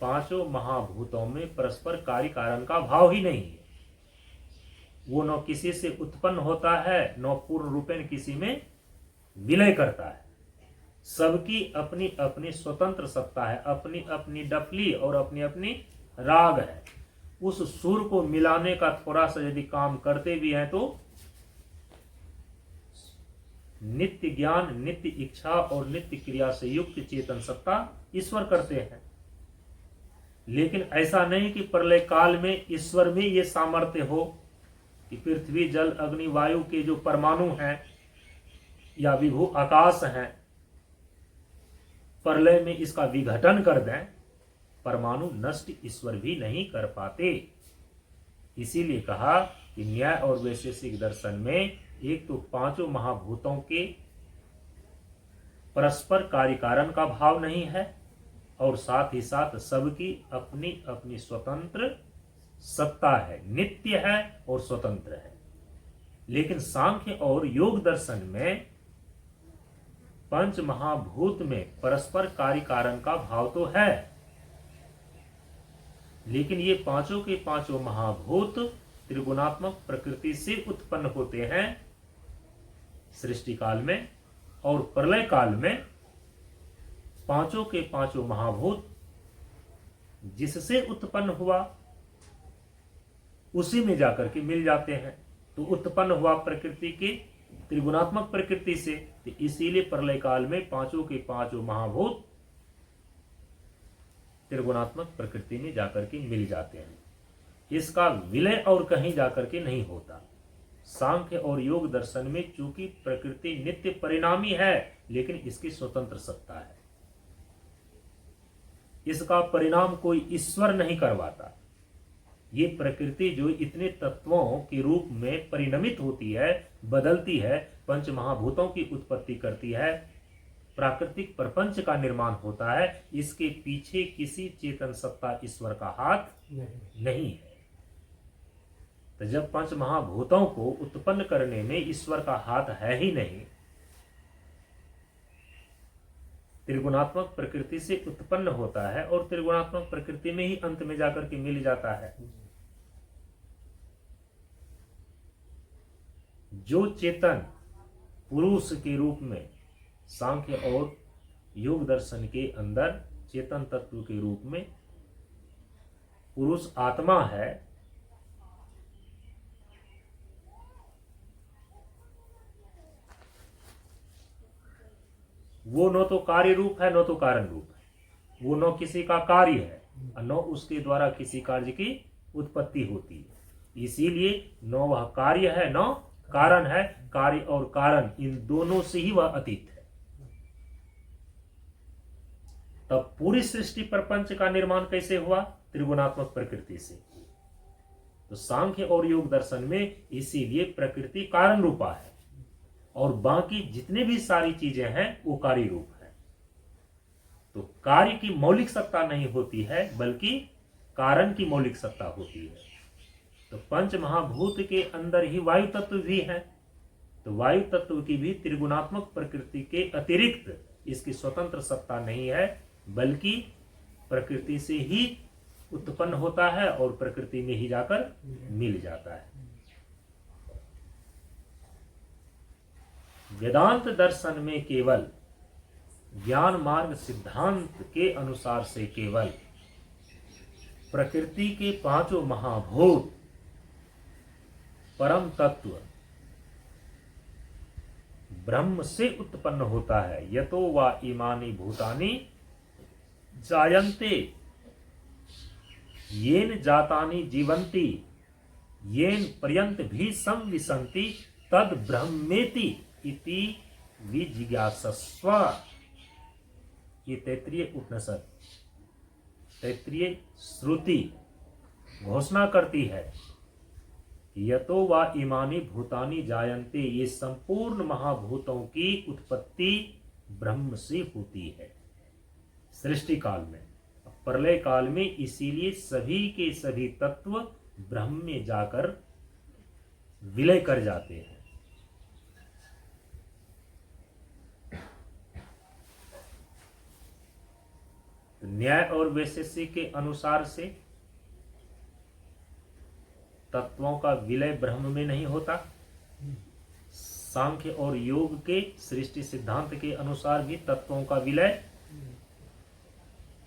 पांचों महाभूतों में परस्पर कार्य कारण का भाव ही नहीं है। वो न किसी से उत्पन्न होता है, न पूर्ण रूपेण किसी में विलय करता है। सबकी अपनी अपनी स्वतंत्र सत्ता है, अपनी अपनी डफली और अपनी अपनी राग है। उस सुर को मिलाने का थोड़ा सा यदि काम करते भी हैं तो नित्य ज्ञान, नित्य इच्छा और नित्य क्रिया से युक्त चेतन सत्ता ईश्वर करते हैं। लेकिन ऐसा नहीं कि प्रलय काल में ईश्वर में ये सामर्थ्य हो कि पृथ्वी, जल, अग्नि, वायु के जो परमाणु हैं या विभु आकाश हैं, प्रलय में इसका विघटन कर दें। परमाणु नष्ट ईश्वर भी नहीं कर पाते। इसीलिए कहा कि न्याय और वैशेषिक दर्शन में एक तो पांचों महाभूतों के परस्पर कार्य कारण का भाव नहीं है और साथ ही साथ सबकी अपनी अपनी स्वतंत्र सत्ता है, नित्य है और स्वतंत्र है। लेकिन सांख्य और योग दर्शन में पंच महाभूत में परस्पर कार्य कारण का भाव तो है, लेकिन ये पांचों के पांचों महाभूत त्रिगुणात्मक प्रकृति से उत्पन्न होते हैं सृष्टि काल में, और प्रलय काल में पांचों के पांचों महाभूत जिससे उत्पन्न हुआ उसी में जाकर के मिल जाते हैं। तो उत्पन्न हुआ प्रकृति के त्रिगुणात्मक प्रकृति से, तो इसीलिए प्रलय काल में पांचों के पांचों महाभूत त्रिगुणात्मक प्रकृति में जाकर के मिल जाते हैं। इसका विलय और कहीं जाकर के नहीं होता। सांख्य और योग दर्शन में चूंकि प्रकृति नित्य परिणामी है, लेकिन इसकी स्वतंत्र सत्ता है, इसका परिणाम कोई ईश्वर नहीं करवाता। ये प्रकृति जो इतने तत्वों के रूप में परिणमित होती है, बदलती है, पंच महाभूतों की उत्पत्ति करती है, प्राकृतिक प्रपंच का निर्माण होता है, इसके पीछे किसी चेतन सत्ता ईश्वर का हाथ नहीं है। तो जब पंच महाभूतों को उत्पन्न करने में ईश्वर का हाथ है ही नहीं, त्रिगुणात्मक प्रकृति से उत्पन्न होता है और त्रिगुणात्मक प्रकृति में ही अंत में जाकर के मिल जाता है। जो चेतन पुरुष के रूप में सांख्य और योग दर्शन के अंदर चेतन तत्व के रूप में पुरुष आत्मा है, वो न तो कार्य रूप है न तो कारण रूप है। वो न किसी का कार्य है और न उसके द्वारा किसी कार्य की उत्पत्ति होती है। इसीलिए न वह कार्य है न कारण है। कार्य और कारण इन दोनों से ही वह अतीत है। तब पूरी सृष्टि प्रपंच का निर्माण कैसे हुआ? त्रिगुणात्मक प्रकृति से। तो सांख्य और योग दर्शन में इसीलिए प्रकृति कारण रूपा है और बाकी जितने भी सारी चीजें हैं वो कार्य रूप है। तो कार्य की मौलिक सत्ता नहीं होती है, बल्कि कारण की मौलिक सत्ता होती है। तो पंच महाभूत के अंदर ही वायु तत्व भी है, तो वायु तत्व की भी त्रिगुणात्मक प्रकृति के अतिरिक्त इसकी स्वतंत्र सत्ता नहीं है, बल्कि प्रकृति से ही उत्पन्न होता है और प्रकृति में ही जाकर मिल जाता है। वेदांत दर्शन में केवल ज्ञान मार्ग सिद्धांत के अनुसार से केवल प्रकृति के पांचों महाभूत परम तत्व ब्रह्म से उत्पन्न होता है। यतो वा इमानि भूतानि जायन्ते येन जातानि जीवन्ति येन पर्यंत भी संविशन्ति तद ब्रह्मेति इति विजिज्ञासस्व। ये तैत्तिरीय उपनिषद, तैत्तिरीय श्रुति घोषणा करती है कि यतो वा इमानि भूतानि जायन्ते, ये संपूर्ण महाभूतों की उत्पत्ति ब्रह्म से होती है सृष्टि काल में। प्रलय काल में इसीलिए सभी के सभी तत्व ब्रह्म में जाकर विलय कर जाते हैं। न्याय और वैशेषिक के अनुसार से तत्वों का विलय ब्रह्म में नहीं होता। सांख्य और योग के सृष्टि सिद्धांत के अनुसार भी तत्वों का विलय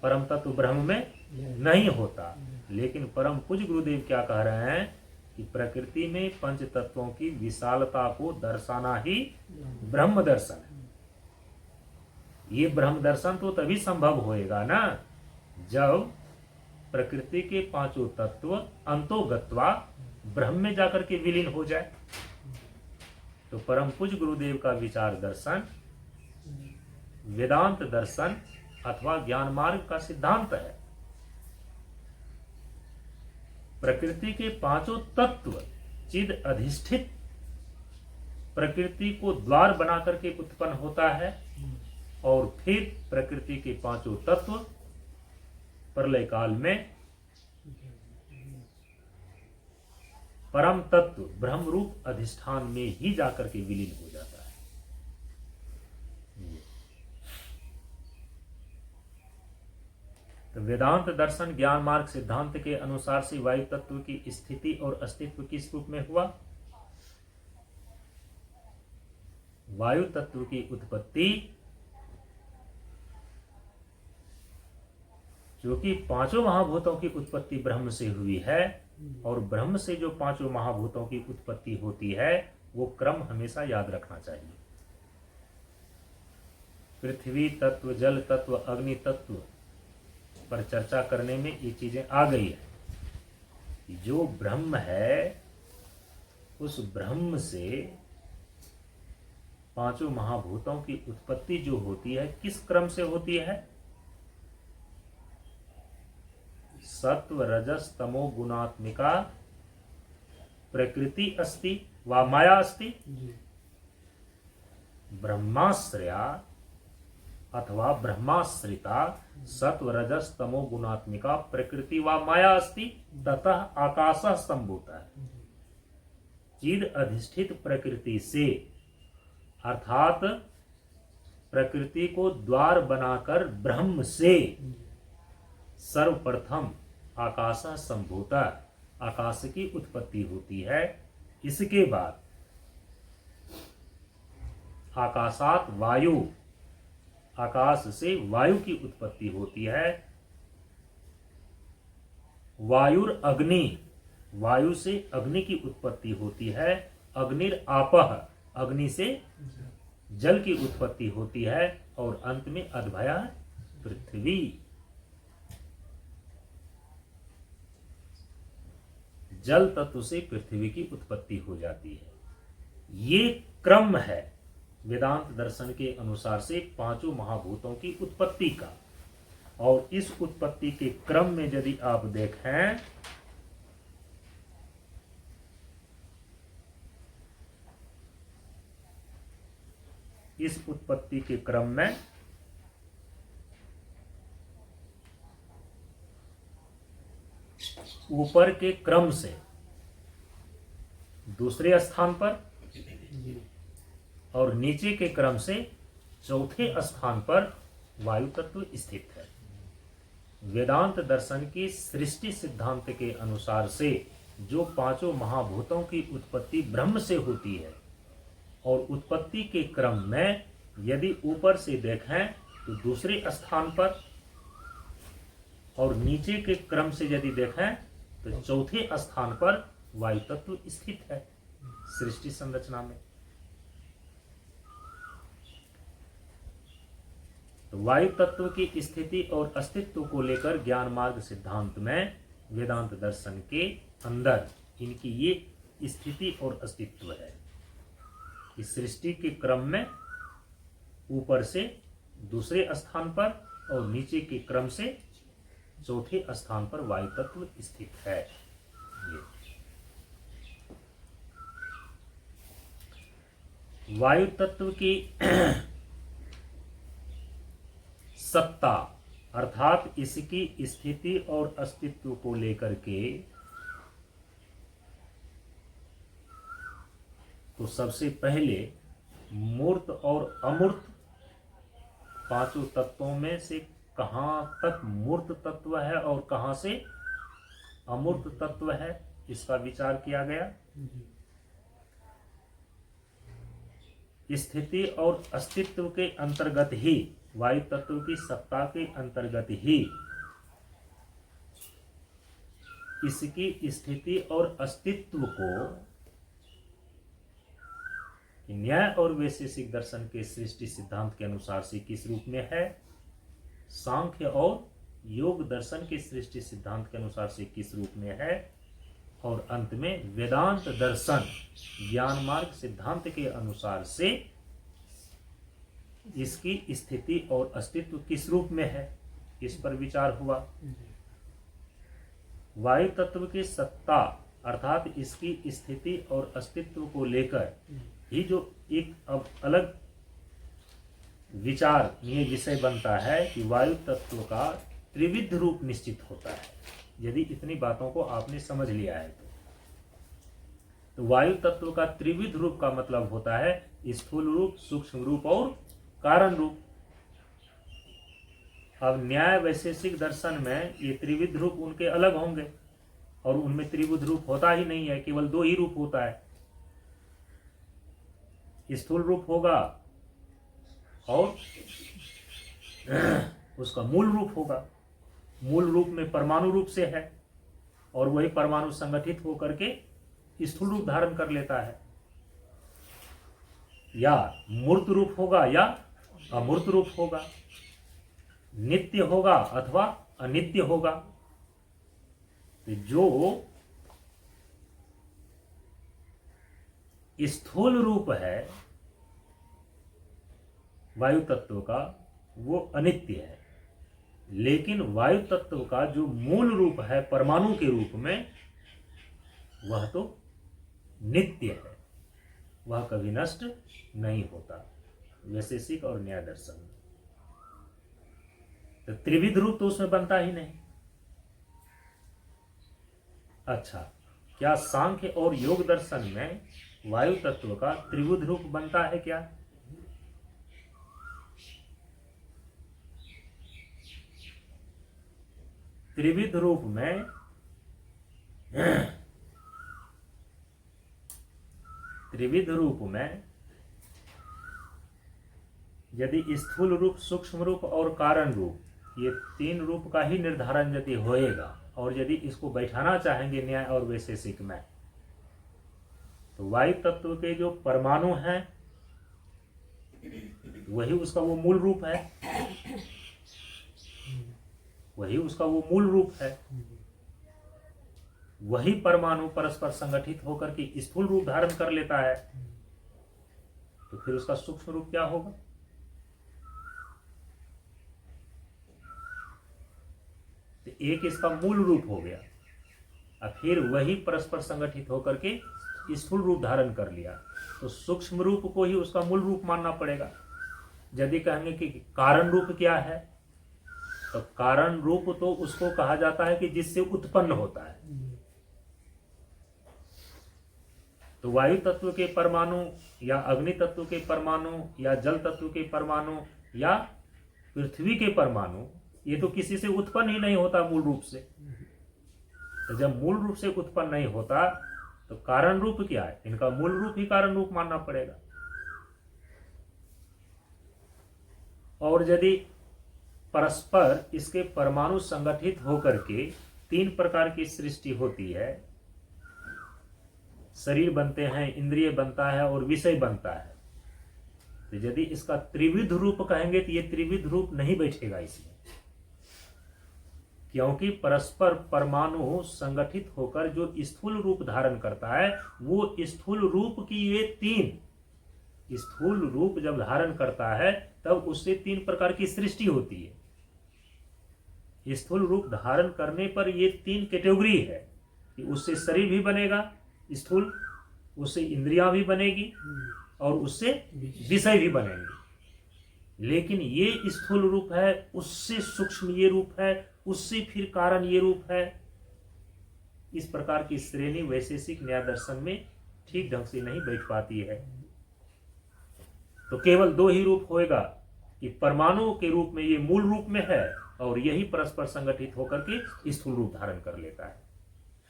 परम तत्व ब्रह्म में नहीं होता। लेकिन परम पूज्य गुरुदेव क्या कह रहे हैं कि प्रकृति में पंच तत्वों की विशालता को दर्शाना ही ब्रह्म दर्शन है। ये ब्रह्म दर्शन तो तभी संभव होएगा ना जब प्रकृति के पांचों तत्व अंतोगत्वा ब्रह्म में जाकर के विलीन हो जाए। तो परम पूज्य गुरुदेव का विचार दर्शन वेदांत दर्शन अथवा ज्ञान मार्ग का सिद्धांत है। प्रकृति के पांचों तत्व चिद अधिष्ठित प्रकृति को द्वार बना करके उत्पन्न होता है और फिर प्रकृति के पांचों तत्व प्रलय काल में परम तत्व ब्रह्म रूप अधिष्ठान में ही जाकर के विलीन हो जाता है। तो वेदांत दर्शन ज्ञान मार्ग सिद्धांत के अनुसार से वायु तत्व की स्थिति और अस्तित्व किस रूप में हुआ? वायु तत्व की उत्पत्ति जो कि पांचों महाभूतों की उत्पत्ति ब्रह्म से हुई है और ब्रह्म से जो पांचों महाभूतों की उत्पत्ति होती है वो क्रम हमेशा याद रखना चाहिए। पृथ्वी तत्व, जल तत्व, अग्नि तत्व पर चर्चा करने में ये चीजें आ गई है। जो ब्रह्म है उस ब्रह्म से पांचों महाभूतों की उत्पत्ति जो होती है किस क्रम से होती है? सत्व रजस तमो गुणात्मिका प्रकृति अस्ति व माया अस्ति। ब्रह्माश्रया अथवा ब्रह्माश्रिता सत्व रजस तमो गुणात्मिका प्रकृति व माया अस्ति ततः आकाश संभूता है। चिद अधिष्ठित प्रकृति से अर्थात प्रकृति को द्वार बनाकर ब्रह्म से सर्वप्रथम आकाश संभूता आकाश की उत्पत्ति होती है। इसके बाद आकाशात वायु आकाश से वायु की उत्पत्ति होती है। वायुर अग्नि वायु से अग्नि की उत्पत्ति होती है। अग्निर आपः अग्नि से जल की उत्पत्ति होती है और अंत में अद्भया पृथ्वी। जल तत्व से पृथ्वी की उत्पत्ति हो जाती है। ये क्रम है वेदांत दर्शन के अनुसार से पांचों महाभूतों की उत्पत्ति का। और इस उत्पत्ति के क्रम में यदि आप देखें इस उत्पत्ति के क्रम में ऊपर के क्रम से दूसरे स्थान पर और नीचे के क्रम से चौथे स्थान पर वायु तत्व स्थित है। वेदांत दर्शन की सृष्टि सिद्धांत के अनुसार से जो पांचों महाभूतों की उत्पत्ति ब्रह्म से होती है और उत्पत्ति के क्रम में यदि ऊपर से देखें तो दूसरे स्थान पर और नीचे के क्रम से यदि देखें तो चौथे स्थान पर वायु तत्व स्थित है सृष्टि संरचना में। तो वायु तत्व की स्थिति और अस्तित्व को लेकर ज्ञान मार्ग सिद्धांत में वेदांत दर्शन के अंदर इनकी ये स्थिति और अस्तित्व है। इस सृष्टि के क्रम में ऊपर से दूसरे स्थान पर और नीचे के क्रम से चौथे स्थान पर वायु तत्व स्थित है। वायु तत्व की सत्ता अर्थात इसकी स्थिति और अस्तित्व को लेकर के तो सबसे पहले मूर्त और अमूर्त पांचों तत्वों में से कहां तक मूर्त तत्व है और कहां से अमूर्त तत्व है इसका विचार किया गया। स्थिति और अस्तित्व के अंतर्गत ही वायु तत्व की सत्ता के अंतर्गत ही इसकी स्थिति और अस्तित्व को न्याय और वैशेषिक दर्शन के सृष्टि सिद्धांत के अनुसार से किस रूप में है, सांख्य और योग दर्शन के सृष्टि सिद्धांत के अनुसार से किस रूप में है, और अंत में वेदांत दर्शन ज्ञान मार्ग सिद्धांत के अनुसार से इसकी स्थिति और अस्तित्व किस रूप में है, इस पर विचार हुआ। वायु तत्व की सत्ता अर्थात इसकी स्थिति और अस्तित्व को लेकर ही जो एक अब अलग विचार में विषय बनता है कि वायु तत्व का त्रिविध रूप निश्चित होता है। यदि इतनी बातों को आपने समझ लिया है तो वायु तत्व का त्रिविध रूप का मतलब होता है स्थूल रूप, सूक्ष्म रूप और कारण रूप। अब न्याय वैशेषिक दर्शन में ये त्रिविध रूप उनके अलग होंगे और उनमें त्रिविध रूप होता ही नहीं है, केवल दो ही रूप होता है। स्थूल रूप होगा और उसका मूल रूप होगा। मूल रूप में परमाणु रूप से है और वही परमाणु संगठित होकर के स्थूल रूप धारण कर लेता है। या मूर्त रूप होगा या अमूर्त रूप होगा, नित्य होगा अथवा अनित्य होगा। तो जो स्थूल रूप है वायु तत्व का वो अनित्य है, लेकिन वायु तत्व का जो मूल रूप है परमाणु के रूप में वह तो नित्य है, वह कभी नष्ट नहीं होता वैशेषिक और न्याय दर्शन में। तो त्रिविध रूप तो उसमें बनता ही नहीं। अच्छा, क्या सांख्य और योग दर्शन में वायु तत्व का त्रिविध रूप बनता है क्या? त्रिविध रूप में यदि स्थूल रूप, सूक्ष्म रूप और कारण रूप, ये तीन रूप का ही निर्धारण यदि होएगा और यदि इसको बैठाना चाहेंगे न्याय और वैशेषिक में, तो वायु तत्व के जो परमाणु हैं वही उसका वो मूल रूप है, वही उसका वो मूल रूप है। वही परमाणु परस्पर संगठित होकर के स्थूल रूप धारण कर लेता है, तो फिर उसका सूक्ष्म रूप क्या होगा? तो एक इसका मूल रूप हो गया, और फिर वही परस्पर संगठित होकर के स्थूल रूप धारण कर लिया, तो सूक्ष्म रूप को ही उसका मूल रूप मानना पड़ेगा। यदि कहेंगे कि कारण रूप क्या है, तो कारण रूप तो उसको कहा जाता है कि जिससे उत्पन्न होता है। तो वायु तत्व के परमाणु या अग्नि तत्व के परमाणु या जल तत्व के परमाणु या पृथ्वी के परमाणु, ये तो किसी से उत्पन्न ही नहीं होता मूल रूप से। तो जब मूल रूप से उत्पन्न नहीं होता तो कारण रूप क्या है? इनका मूल रूप ही कारण रूप मानना पड़ेगा। और यदि परस्पर इसके परमाणु संगठित होकर के तीन प्रकार की सृष्टि होती है, शरीर बनते हैं, इंद्रिय बनता है और विषय बनता है, तो यदि इसका त्रिविध रूप कहेंगे तो ये त्रिविध रूप नहीं बैठेगा इसमें, क्योंकि परस्पर परमाणु संगठित होकर जो स्थूल रूप धारण करता है, वो स्थूल रूप की ये तीन स्थूल रूप जब धारण करता है तब उससे तीन प्रकार की सृष्टि होती है। स्थूल रूप धारण करने पर ये तीन कैटेगरी है कि उससे शरीर भी बनेगा स्थूल, उससे इंद्रियां भी बनेगी और उससे विषय भी बनेंगे। लेकिन ये स्थूल रूप है, उससे सूक्ष्म ये रूप है, उससे फिर कारण ये रूप है। इस प्रकार की श्रेणी वैशेषिक न्याय दर्शन में ठीक ढंग से नहीं बैठ पाती है। तो केवल दो ही रूप होएगा कि परमाणु के रूप में ये मूल रूप में है और यही परस्पर संगठित होकर के स्थूल रूप धारण कर लेता है।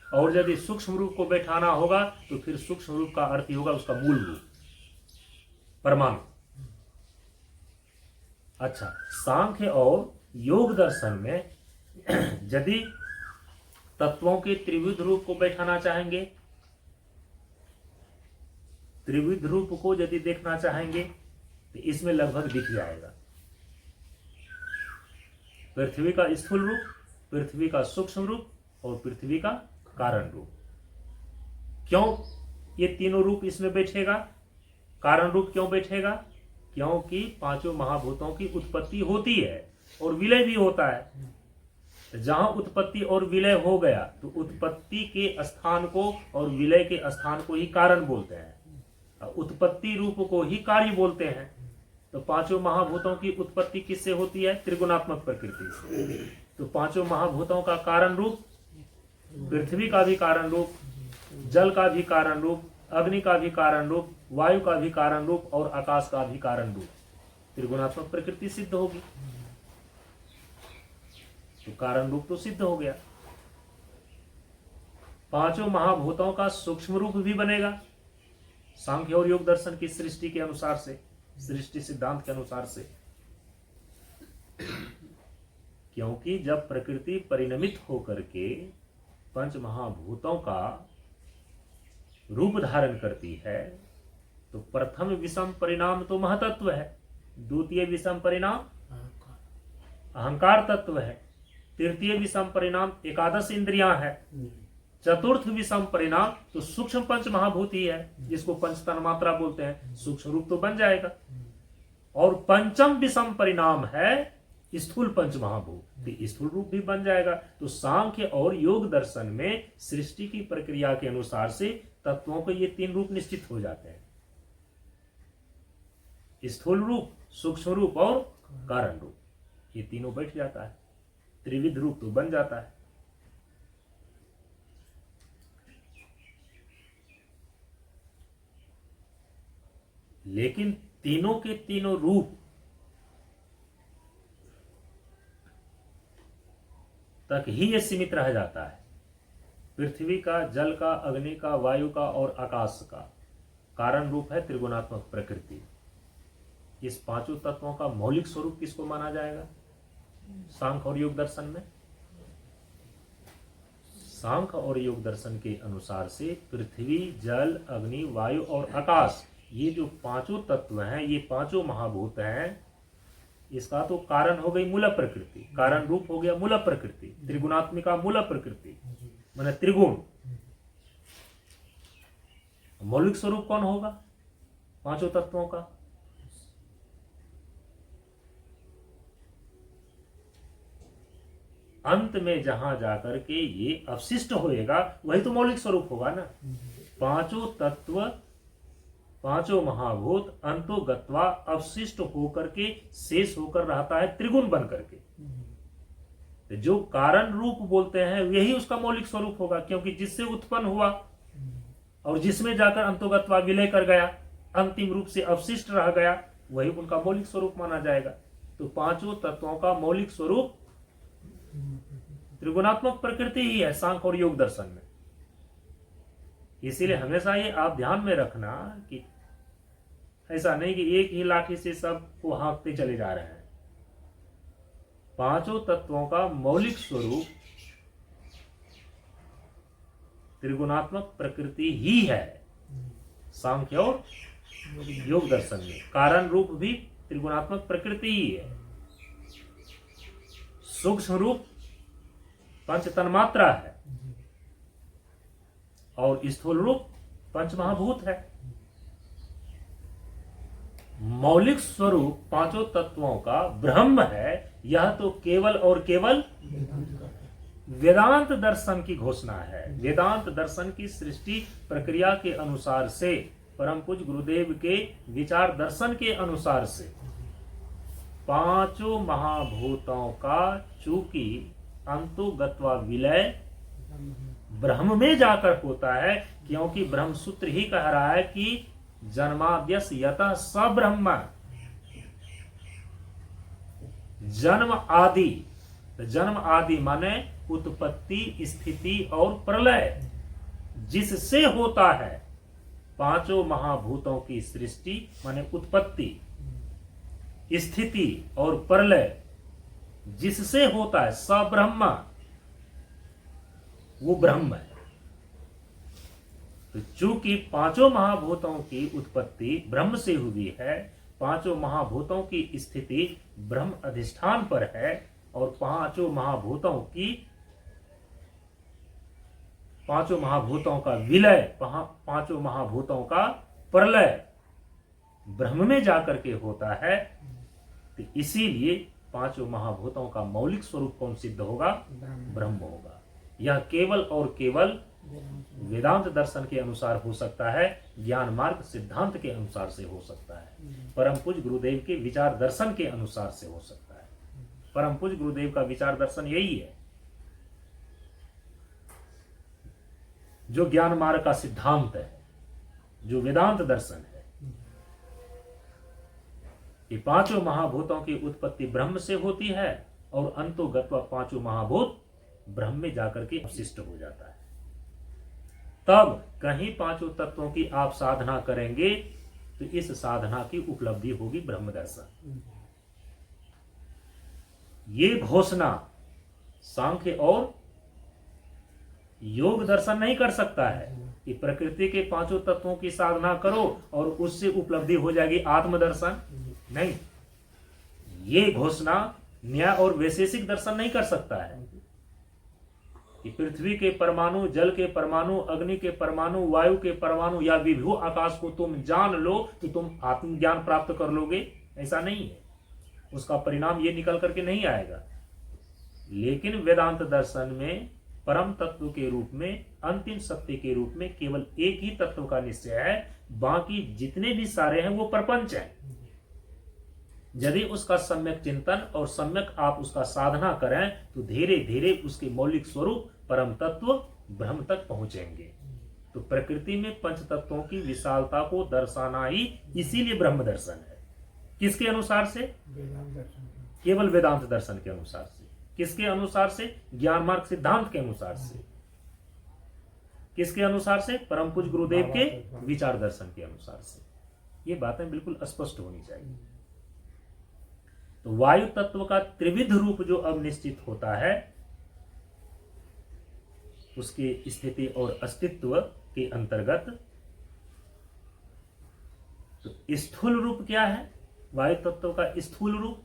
और यदि सूक्ष्म रूप को बैठाना होगा तो फिर सूक्ष्म रूप का अर्थ ही होगा उसका मूल रूप परमाणु। अच्छा, सांख्य और योग दर्शन में यदि तत्वों के त्रिविध रूप को बैठाना चाहेंगे, त्रिविध रूप को यदि देखना चाहेंगे तो इसमें लगभग दिख जाएगा। पृथ्वी का स्थूल रूप, पृथ्वी का सूक्ष्म रूप और पृथ्वी का कारण रूप। क्यों ये तीनों रूप इसमें बैठेगा? कारण रूप क्यों बैठेगा? क्योंकि पांचों महाभूतों की उत्पत्ति होती है और विलय भी होता है। जहां उत्पत्ति और विलय हो गया तो उत्पत्ति के स्थान को और विलय के स्थान को ही कारण बोलते हैं, उत्पत्ति रूप को ही कार्य बोलते हैं। तो पांचों महाभूतों की उत्पत्ति किससे होती है? त्रिगुणात्मक प्रकृति से। तो पांचों महाभूतों का कारण रूप, पृथ्वी का भी कारण रूप, जल का भी कारण रूप, अग्नि का भी कारण रूप, वायु का भी कारण रूप और आकाश का भी कारण रूप, त्रिगुणात्मक प्रकृति सिद्ध होगी। तो कारण रूप तो सिद्ध हो गया। पांचों महाभूतों का सूक्ष्म रूप भी बनेगा सांख्य और योग दर्शन की सृष्टि के अनुसार से, सृष्टि सिद्धांत के अनुसार से। क्योंकि जब प्रकृति परिणमित होकर के पंच महाभूतों का रूप धारण करती है तो प्रथम विषम परिणाम तो महतत्व है, द्वितीय विषम परिणाम अहंकार तत्व है, तृतीय विषम परिणाम एकादश इंद्रियां है, चतुर्थ विषम परिणाम तो सूक्ष्म पंच महाभूत ही है, जिसको पंच तन्मात्रा बोलते हैं। सूक्ष्म रूप तो बन जाएगा। और पंचम विषम परिणाम है स्थूल पंच महाभूत, तो स्थूल रूप भी बन जाएगा। तो सांख्य और योग दर्शन में सृष्टि की प्रक्रिया के अनुसार से तत्वों के ये तीन रूप निश्चित हो जाते हैं, स्थूल रूप, सूक्ष्म रूप और कारण रूप। ये तीनों बैठ जाता है, त्रिविध रूप तो बन जाता है। लेकिन तीनों के तीनों रूप तक ही ये सीमित रह जाता है। पृथ्वी का, जल का, अग्नि का, वायु का और आकाश का कारण रूप है त्रिगुणात्मक प्रकृति। इस पांचों तत्वों का मौलिक स्वरूप किसको माना जाएगा सांख्य और योग दर्शन में? सांख्य और योग दर्शन के अनुसार से पृथ्वी, जल, अग्नि, वायु और आकाश, ये जो पांचों तत्व हैं, ये पांचों महाभूत हैं, इसका तो कारण हो गई मूल प्रकृति, कारण रूप हो गया मूल प्रकृति, त्रिगुणात्मिका मूल प्रकृति माने त्रिगुण। मौलिक स्वरूप कौन होगा पांचों तत्वों का? अंत में जहां जाकर के ये अवशिष्ट होएगा वही तो मौलिक स्वरूप होगा ना। पांचों तत्व, पांचों महाभूत अंतो गत्वा अवशिष्ट होकर के शेष होकर रहता है त्रिगुण बन करके। तो जो कारण रूप बोलते हैं यही उसका मौलिक स्वरूप होगा, क्योंकि जिससे उत्पन्न हुआ और जिसमें जाकर अंतोगत्वा विलय कर गया, अंतिम रूप से अवशिष्ट रह गया, वही उनका मौलिक स्वरूप माना जाएगा। तो पांचों तत्वों का मौलिक स्वरूप त्रिगुणात्मक प्रकृति ही है सांख्य और योग दर्शन में। इसीलिए हमेशा ये आप ध्यान में रखना कि ऐसा नहीं कि एक ही लाठी से सब को हाँकते चले जा रहे हैं। पांचों तत्वों का मौलिक स्वरूप त्रिगुणात्मक प्रकृति ही है सांख्य और योग दर्शन में। कारण रूप भी त्रिगुणात्मक प्रकृति ही है। सूक्ष्म रूप पंच तन्मात्रा है और स्थूल रूप पंच महाभूत है। मौलिक स्वरूप पांचों तत्वों का ब्रह्म है, यह तो केवल और केवल वेदांत दर्शन की घोषणा है। वेदांत दर्शन की सृष्टि प्रक्रिया के अनुसार से, परम पूज्य गुरुदेव के विचार दर्शन के अनुसार से पांचों महाभूतों का चूंकि अंतोगत्वा विलय ब्रह्म में जाकर होता है, क्योंकि ब्रह्म सूत्र ही कह रहा है कि जन्माद्यस यतः स ब्रह्म, जन्म आदि। जन्म आदि माने उत्पत्ति, स्थिति और प्रलय, जिससे होता है पांचों महाभूतों की सृष्टि माने उत्पत्ति, स्थिति और प्रलय, जिससे होता है स ब्रह्म, वो ब्रह्म है। तो चूंकि पांचों महाभूतों की उत्पत्ति ब्रह्म से हुई है, पांचों महाभूतों की स्थिति ब्रह्म अधिष्ठान पर है, और पांचों महाभूतों का विलय, पांचों महाभूतों का प्रलय ब्रह्म में जाकर के होता है। तो इसीलिए पांचों महाभूतों का मौलिक स्वरूप कौन सिद्ध होगा? ब्रह्म होगा। यह केवल और केवल वेदांत दर्शन के अनुसार हो सकता है, ज्ञान मार्ग सिद्धांत के अनुसार से हो सकता है, परम पूज्य गुरुदेव के विचार दर्शन के अनुसार से हो सकता है। परम पूज्य गुरुदेव का विचार दर्शन यही है, जो ज्ञान मार्ग का सिद्धांत है, जो वेदांत दर्शन है, कि पांचों महाभूतों की उत्पत्ति ब्रह्म से होती है और अंतोगत्वा पांचों महाभूत ब्रह्म में जाकर के अवशिष्ट हो जाता है। तब कहीं पांचों तत्वों की आप साधना करेंगे तो इस साधना की उपलब्धि होगी ब्रह्म दर्शन। ये घोषणा सांख्य और योग दर्शन नहीं कर सकता है कि प्रकृति के पांचों तत्वों की साधना करो और उससे उपलब्धि हो जाएगी आत्मदर्शन। नहीं, ये घोषणा न्याय और वैशेषिक दर्शन नहीं कर सकता है कि पृथ्वी के परमाणु, जल के परमाणु, अग्नि के परमाणु, वायु के परमाणु या विभू आकाश को तुम जान लो तो तुम आत्मज्ञान प्राप्त कर लोगे। ऐसा नहीं है, उसका परिणाम ये निकल करके नहीं आएगा। लेकिन वेदांत दर्शन में परम तत्व के रूप में, अंतिम सत्य के रूप में केवल एक ही तत्व का निश्चय है, बाकी जितने भी सारे हैं वो प्रपंच हैं। यदि उसका सम्यक चिंतन और सम्यक आप उसका साधना करें तो धीरे धीरे उसके मौलिक स्वरूप परम तत्व ब्रह्म तक पहुंचेंगे। तो प्रकृति में पंच तत्वों की विशालता को दर्शाना ही इसीलिए ब्रह्म दर्शन है। किसके अनुसार से? केवल वेदांत दर्शन के अनुसार से। किसके अनुसार से? ज्ञान मार्ग सिद्धांत के अनुसार से। किसके अनुसार से? परम पूज्य गुरुदेव के विचार दर्शन के अनुसार से। ये बातें बिल्कुल स्पष्ट होनी चाहिए। तो वायु तत्व का त्रिविध रूप जो अब निश्चित होता है, उसके स्थिति और अस्तित्व के अंतर्गत, तो स्थूल रूप क्या है? वायु तत्व का स्थूल रूप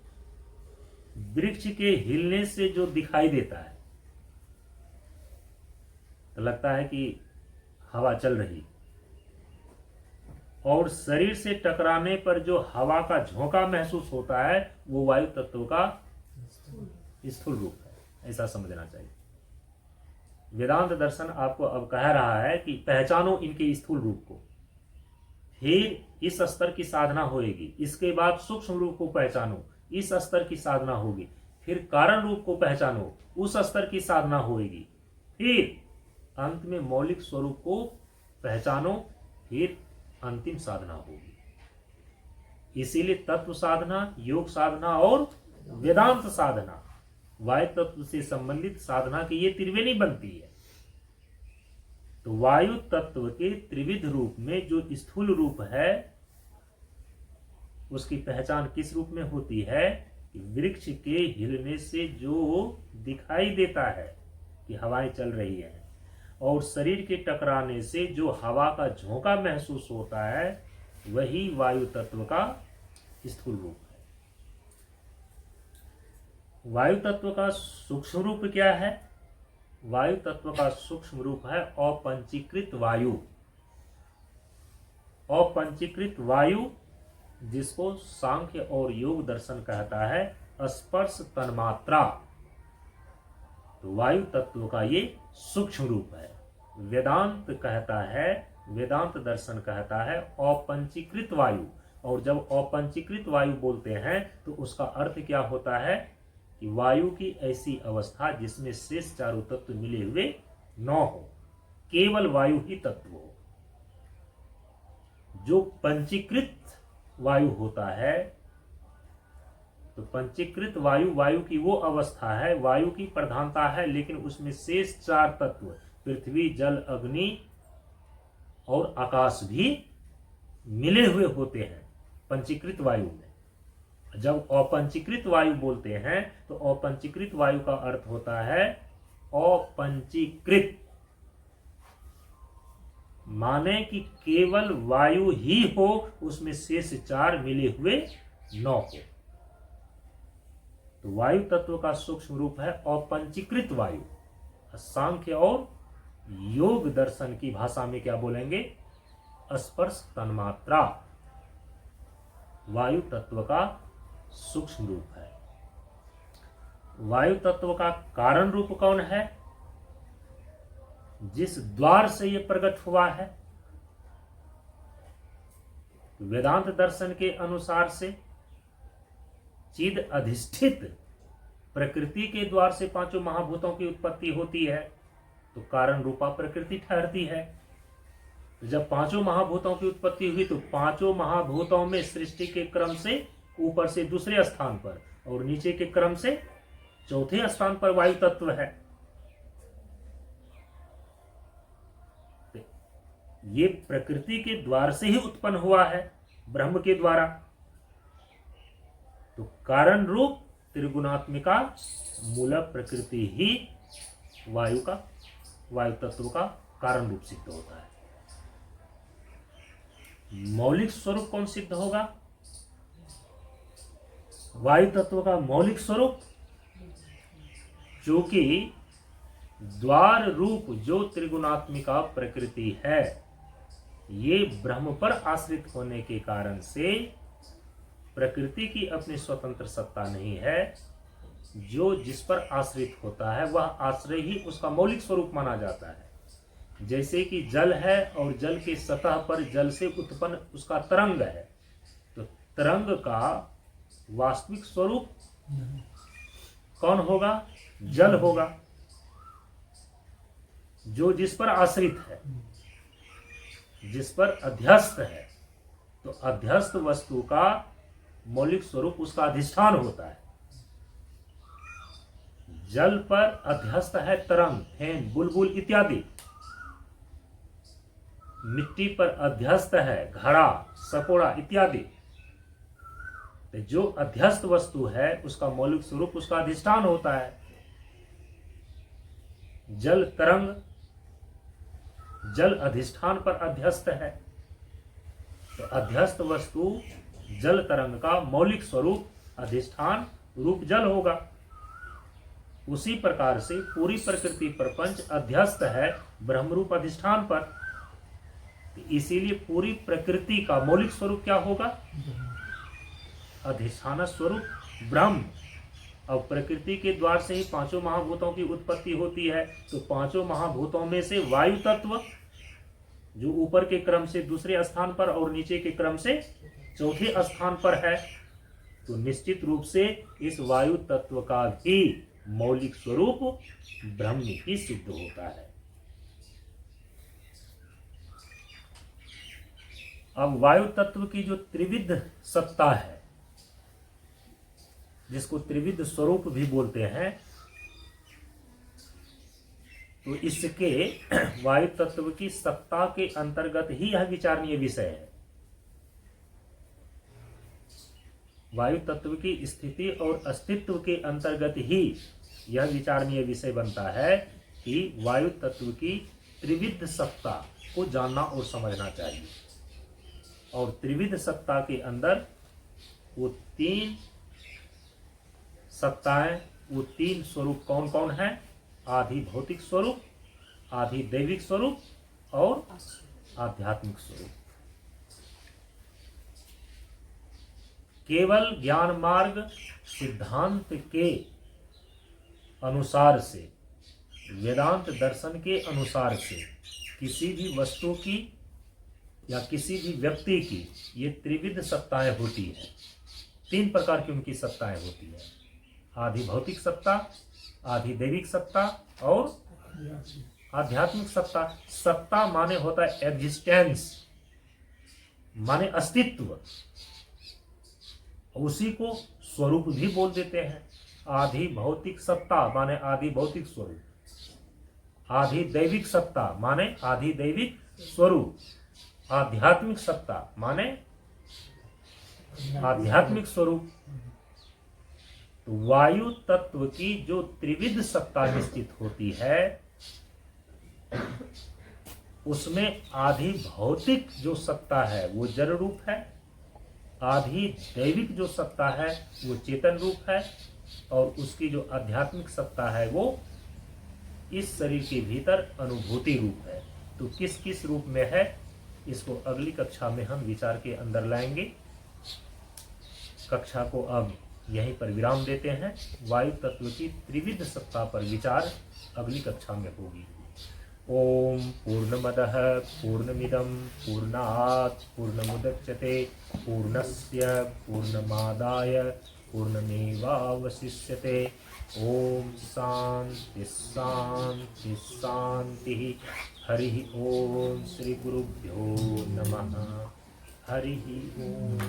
वृक्ष के हिलने से जो दिखाई देता है, तो लगता है कि हवा चल रही, और शरीर से टकराने पर जो हवा का झोंका महसूस होता है वो वायु तत्व का स्थूल रूप है। ऐसा समझना चाहिए। वेदांत दर्शन आपको अब कह रहा है कि पहचानो इनके स्थूल रूप को, फिर इस स्तर की साधना होएगी, इसके बाद सूक्ष्म रूप को पहचानो, इस स्तर की साधना होगी, फिर कारण रूप को पहचानो, उस स्तर की साधना होएगी, फिर अंत में मौलिक स्वरूप को पहचानो, फिर अंतिम साधना होगी। इसीलिए तत्व साधना, योग साधना और वेदांत साधना, वायु तत्व से संबंधित साधना की ये त्रिवेणी बनती है। तो वायु तत्व के त्रिविध रूप में जो स्थूल रूप है, उसकी पहचान किस रूप में होती है? वृक्ष के हिलने से जो दिखाई देता है कि हवाएं चल रही है, और शरीर के टकराने से जो हवा का झोंका महसूस होता है, वही वायु तत्व का स्थूल रूप है। वायु तत्व का सूक्ष्म रूप क्या है? वायु तत्व का सूक्ष्म रूप है अपंचीकृत वायु। अपंचीकृत वायु, जिसको सांख्य और योग दर्शन कहता है स्पर्श तन्मात्रा, तो वायु तत्व का ये सूक्ष्म रूप है। वेदांत कहता है, वेदांत दर्शन कहता है अपंचीकृत वायु। और जब अपंचीकृत वायु बोलते हैं तो उसका अर्थ क्या होता है कि वायु की ऐसी अवस्था जिसमें शेष चारों तत्व मिले हुए न हो, केवल वायु ही तत्व हो। जो पंचीकृत वायु होता है, तो पंचीकृत वायु, वायु की वो अवस्था है, वायु की प्रधानता है, लेकिन उसमें शेष चार तत्व पृथ्वी, जल, अग्नि और आकाश भी मिले हुए होते हैं पंचीकृत वायु में। जब अपंचीकृत वायु बोलते हैं तो अपंचीकृत वायु का अर्थ होता है अपंचीकृत, माने कि केवल वायु ही हो, उसमें शेष 4 मिले हुए 9 हो। तो वायु तत्व का सूक्ष्म रूप है अपंचीकृत वायु। सांख्य और योग दर्शन की भाषा में क्या बोलेंगे? स्पर्श तन्मात्रा वायु तत्व का सूक्ष्म रूप है। वायु तत्व का कारण रूप कौन है? जिस द्वार से यह प्रकट हुआ है, वेदांत दर्शन के अनुसार से चिद अधिष्ठित प्रकृति के द्वार से पांचों महाभूतों की उत्पत्ति होती है, तो कारण रूपा प्रकृति ठहरती है। तो जब पांचों महाभूतों की उत्पत्ति हुई तो पांचों महाभूतों में सृष्टि के क्रम से ऊपर से दूसरे स्थान पर और नीचे के क्रम से चौथे स्थान पर वायु तत्व है। ये प्रकृति के द्वार से ही उत्पन्न हुआ है, ब्रह्म के द्वारा। तो कारण रूप त्रिगुणात्मिका मूल प्रकृति ही वायु तत्व का कारण रूप सिद्ध होता है। मौलिक स्वरूप कौन सिद्ध होगा? वायु तत्व का मौलिक स्वरूप, जो कि द्वार रूप जो त्रिगुणात्मिका प्रकृति है, ये ब्रह्म पर आश्रित होने के कारण से प्रकृति की अपनी स्वतंत्र सत्ता नहीं है। जो जिस पर आश्रित होता है वह आश्रय ही उसका मौलिक स्वरूप माना जाता है। जैसे कि जल है और जल के सतह पर जल से उत्पन्न उसका तरंग है, तो तरंग का वास्तविक स्वरूप कौन होगा? जल होगा, जो जिस पर आश्रित है, जिस पर अध्यस्त है। तो अध्यस्त वस्तु का मौलिक स्वरूप उसका अधिष्ठान होता है। जल पर अध्यस्त है तरंग, फेन, बुलबुल इत्यादि। मिट्टी पर अध्यस्त है घड़ा, सकोड़ा इत्यादि। जो अध्यस्त वस्तु है उसका मौलिक स्वरूप उसका अधिष्ठान होता है। जल तरंग जल अधिष्ठान पर अध्यस्त है, तो अध्यस्त वस्तु जल तरंग का मौलिक स्वरूप अधिष्ठान रूप जल होगा। उसी प्रकार से पूरी प्रकृति प्रपंच अध्यस्त है ब्रह्मरूप अधिष्ठान पर। इसीलिए पूरी प्रकृति का मौलिक स्वरूप क्या होगा? अधिष्ठान स्वरूप ब्रह्म। अब प्रकृति के द्वार से ही पांचों महाभूतों की उत्पत्ति होती है, तो पांचों महाभूतों में से वायु तत्व जो ऊपर के क्रम से दूसरे स्थान पर और नीचे के क्रम से चौथे स्थान पर है, तो निश्चित रूप से इस वायु तत्व का भी मौलिक स्वरूप ब्रह्म ही सिद्ध होता है। अब वायु तत्व की जो त्रिविध सत्ता है, जिसको त्रिविध स्वरूप भी बोलते हैं, तो इसके वायु तत्व की सत्ता के अंतर्गत ही यह विचारणीय विषय है। वायु तत्व की स्थिति और अस्तित्व के अंतर्गत ही यह विचारणीय विषय बनता है कि वायु तत्व की त्रिविध सत्ता को जानना और समझना चाहिए। और त्रिविध सत्ता के अंदर वो तीन सत्ताएं, वो तीन स्वरूप कौन कौन है? आधि भौतिक स्वरूप, आधि दैविक स्वरूप और आध्यात्मिक स्वरूप। केवल ज्ञान मार्ग सिद्धांत के अनुसार से, वेदांत दर्शन के अनुसार से किसी भी वस्तु की या किसी भी व्यक्ति की ये त्रिविध सत्ताएं होती है। तीन प्रकार की उनकी सत्ताएं होती है: आधि भौतिक सत्ता, आधि दैविक सत्ता और आध्यात्मिक सत्ता। सत्ता माने होता है एग्जिस्टेंस, माने अस्तित्व। उसी को स्वरूप भी बोल देते हैं। आधि भौतिक सत्ता माने आधि भौतिक स्वरूप, आधि दैविक सत्ता माने आधि दैविक स्वरूप, आध्यात्मिक सत्ता माने आध्यात्मिक स्वरूप। तो वायु तत्व की जो त्रिविध सत्ता निश्चित होती है, उसमें आधी भौतिक जो सत्ता है वो जड़ रूप है, आधी दैविक जो सत्ता है वो चेतन रूप है, और उसकी जो आध्यात्मिक सत्ता है वो इस शरीर के भीतर अनुभूति रूप है। तो किस किस रूप में है, इसको अगली कक्षा में हम विचार के अंदर लाएंगे। कक्षा को अब यहीं पर विराम देते हैं। वायु तत्व की त्रिविध सत्ता पर विचार अगली कक्षा में होगी। ओम पूर्णमदः पूर्णमिदं पूर्णात् पूर्णमुदच्यते पूर्णस्य पूर्णमादाय पूर्णमेवावशिष्यते। ओम शांति शांति शांति। हरि ओम। श्री गुरुभ्यो नमः। हरि ओम।